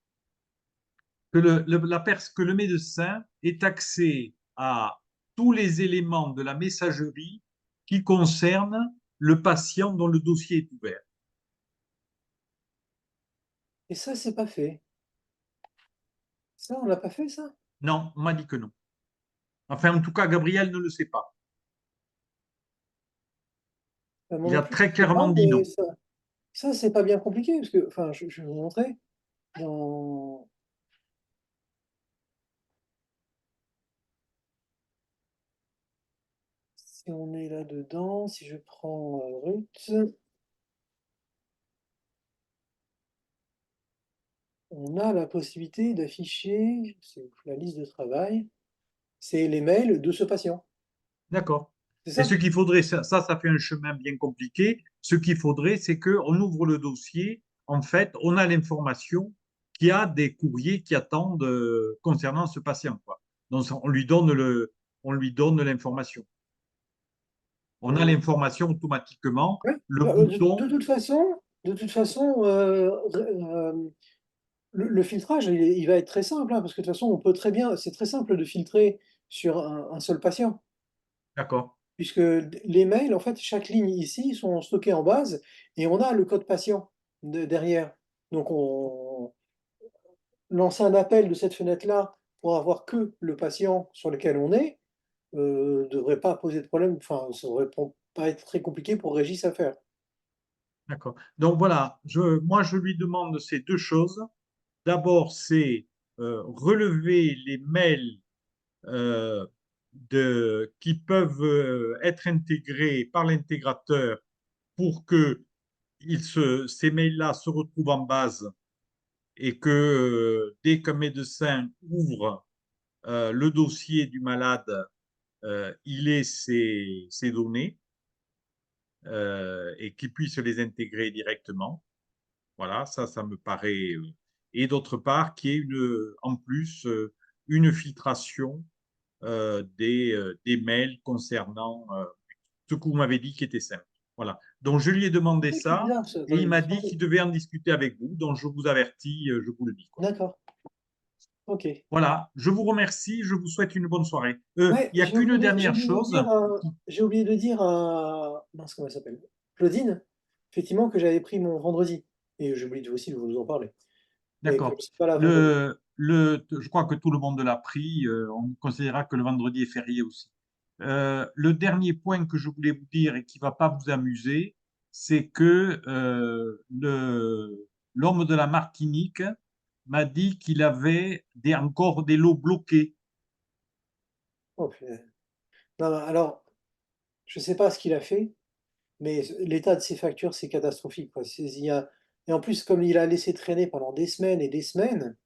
Que le médecin ait accès à tous les éléments de la messagerie qui concernent le patient dont le dossier est ouvert. Et ça, c'est pas fait. Ça, on l'a pas fait, ça? Non, on m'a dit que non. Enfin, en tout cas, Gabriel ne le sait pas. Moi Il non a plus, je très ne sais pas, clairement dit mais non. ça c'est pas bien compliqué, parce que, enfin, je vais vous montrer. Dans... Si on est là-dedans, si je prends Ruth, on a la possibilité d'afficher, c'est la liste de travail, c'est les mails de ce patient. D'accord. C'est Et ce ça? qu'il faudrait, ça fait un chemin bien compliqué. Ce qu'il faudrait, c'est qu'on ouvre le dossier. En fait, on a l'information qu'il y a des courriers qui attendent concernant ce patient, quoi. Donc, on lui donne l'information. On a Euh, l'information automatiquement. ouais. Le De bouton, toute façon, le filtrage, il va être très simple, hein, parce que de toute façon, on peut très bien, c'est très simple de filtrer sur un seul patient. d'accord, Puisque les mails, en fait, chaque ligne ici sont stockées en base et on a le code patient derrière. Donc, on lance un appel de cette fenêtre-là pour avoir que le patient sur lequel on est, devrait pas poser de problème. Enfin, ça devrait pas être très compliqué pour Régis à faire. d'accord. Donc voilà, moi je lui demande ces deux choses. D'abord, c'est relever les mails qui peuvent être intégrés par l'intégrateur pour que ces mails-là se retrouvent en base et que dès qu'un médecin ouvre le dossier du malade, il ait ses données et qu'il puisse les intégrer directement. Voilà, ça me paraît. Et d'autre part, qu'il y ait en plus une filtration des mails concernant ce que vous m'avez dit qui était simple. Voilà. Donc, je lui ai demandé Oui, c'est ça bizarre, ça. et il Attendez, m'a dit qu'il devait en discuter avec vous. Donc, je vous avertis, je vous le dis, quoi. d'accord, ok. Voilà, je vous remercie, je vous souhaite une bonne soirée. Ouais, Il n'y a qu'une j'ai dernière oublié de chose. dire j'ai oublié de dire à, mince, comment elle s'appelle? Claudine, effectivement, que j'avais pris mon vendredi. Et j'ai oublié aussi de vous en parler. Et que je ne D'accord. suis pas là vendredi. Je crois que tout le monde l'a pris. On considérera que le vendredi est férié aussi. Le dernier point que je voulais vous dire et qui ne va pas vous amuser, c'est que l'homme de la Martinique m'a dit qu'il avait encore des lots bloqués. Oh, punaise. Non, non, alors, je ne sais pas ce qu'il a fait, mais l'état de ses factures, c'est catastrophique, quoi. Et en plus, comme il a laissé traîner pendant des semaines et des semaines,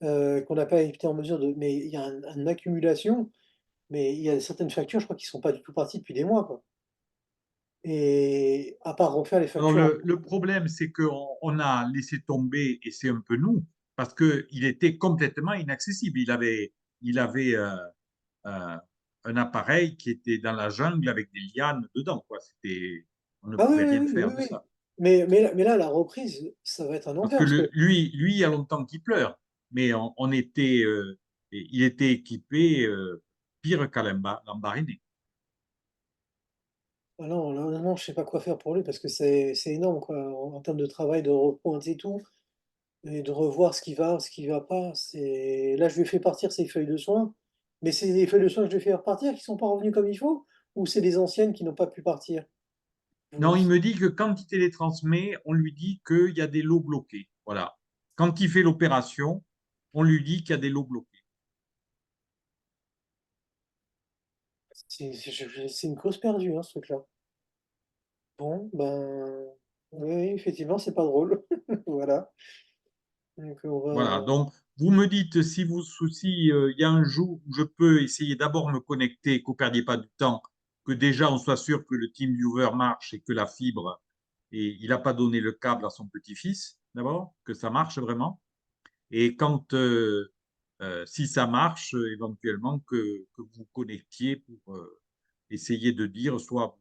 qu'on n'a pas été en mesure de. Mais il y a une accumulation, mais il y a certaines factures, je crois, qui ne sont pas du tout parties depuis des mois, quoi. Et à part refaire les Alors, factures. le problème, c'est qu'on a laissé tomber, et c'est un peu nous, parce qu'il était complètement inaccessible. Il avait un appareil qui était dans la jungle avec des lianes dedans, quoi. On ne Ah oui, pouvait oui, rien oui, oui, faire de oui. ça. Mais là, la reprise, ça va être un Parce enfer, que parce que lui, il y a longtemps qu'il pleure, mais il était équipé pire qu'à Lambaréné. ah non, là, non, je sais pas quoi faire pour lui, parce que c'est énorme, quoi, en termes de travail, de repointer tout, et de revoir ce qui va pas. Là, je lui ai fait partir ses feuilles de soins, mais c'est les feuilles de soins que je lui ai fait repartir qui sont pas revenues comme il faut, ou c'est les anciennes qui n'ont pas pu partir? Non, Vous- il me dit que quand il télétransmet, on lui dit qu'il y a des lots bloqués. Voilà. Quand il fait l'opération, on lui dit qu'il y a des lots bloqués. C'est une cause perdue, hein, ce truc-là. Bon, ben, oui, oui, effectivement, c'est pas drôle. Voilà. Donc, on Voilà. va. Donc, vous me dites si il y a un jour où je peux essayer d'abord me connecter, que vous ne perdiez pas du temps, que déjà on soit sûr que le TeamViewer marche et que la fibre, et il n'a pas donné le câble à son petit-fils, d'abord, que ça marche vraiment. Et si ça marche, éventuellement que vous connectiez pour essayer de dire soit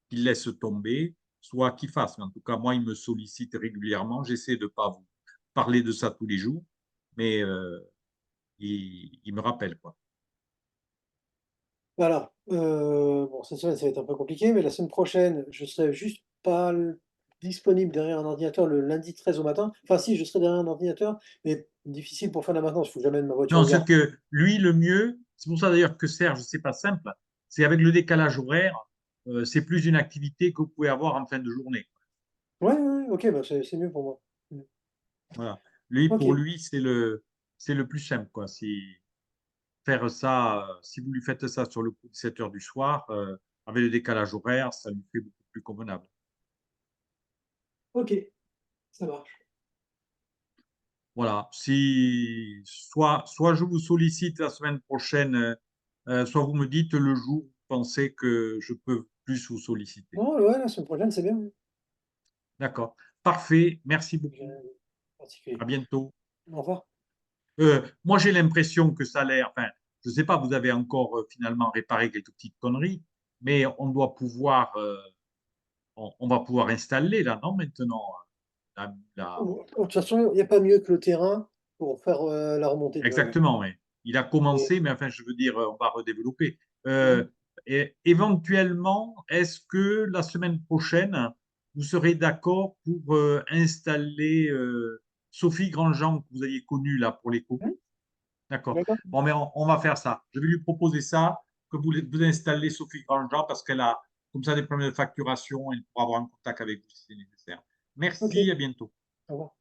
qu'il laisse tomber, soit qu'il fasse. Mais en tout cas, moi, il me sollicite régulièrement. J'essaie de ne pas vous parler de ça tous les jours, mais il me rappelle, quoi. Voilà. Bon, cette semaine, ça va être un peu compliqué, mais la semaine prochaine, je serai juste pas disponible derrière un ordinateur le lundi 13 au matin. Enfin, si, je serai derrière un ordinateur, mais difficile pour faire la maintenance. Il faut que j'amène ma voiture Non, au ce garage. que lui, le mieux, c'est pour ça d'ailleurs que Serge, c'est pas simple, c'est avec le décalage horaire, c'est plus une activité que vous pouvez avoir en fin de journée. Ouais, ouais, ouais, ok, bah c'est mieux pour moi. Mm. Voilà. Ok, Pour lui, c'est le plus simple, quoi. Faire ça, si vous lui faites ça sur le coup de 7 heures du soir, avec le décalage horaire, ça lui fait beaucoup plus convenable. ok, ça marche. Voilà. Soit je vous sollicite la semaine prochaine, soit vous me dites le jour où vous pensez que je peux plus vous solliciter. Non, ouais, la semaine prochaine, c'est bien. Oui. D'accord. Parfait. Merci J'ai beaucoup. rien de À particulier. bientôt. Au revoir. Moi, j'ai l'impression que ça a l'air, enfin, je ne sais pas, vous avez encore finalement réparé quelques petites conneries, mais on doit pouvoir, on va pouvoir installer là, non, maintenant, la, la- De toute façon, il n'y a pas mieux que le terrain pour faire la remontée de. exactement, oui. Il a Et- commencé, mais enfin, je veux dire, on va redévelopper. Mhm. Et éventuellement, est-ce que la semaine prochaine, vous serez d'accord pour installer Sophie Grandjean, que vous aviez connue là pour l'écho? Mhm. D'accord. D'accord. Bon, mais on va faire ça. Je vais lui proposer ça, que vous installez Sophie Grandjean, parce qu'elle a comme ça des problèmes de facturation, elle pourra avoir un contact avec vous si c'est nécessaire. Ok. Merci, à bientôt. Au revoir.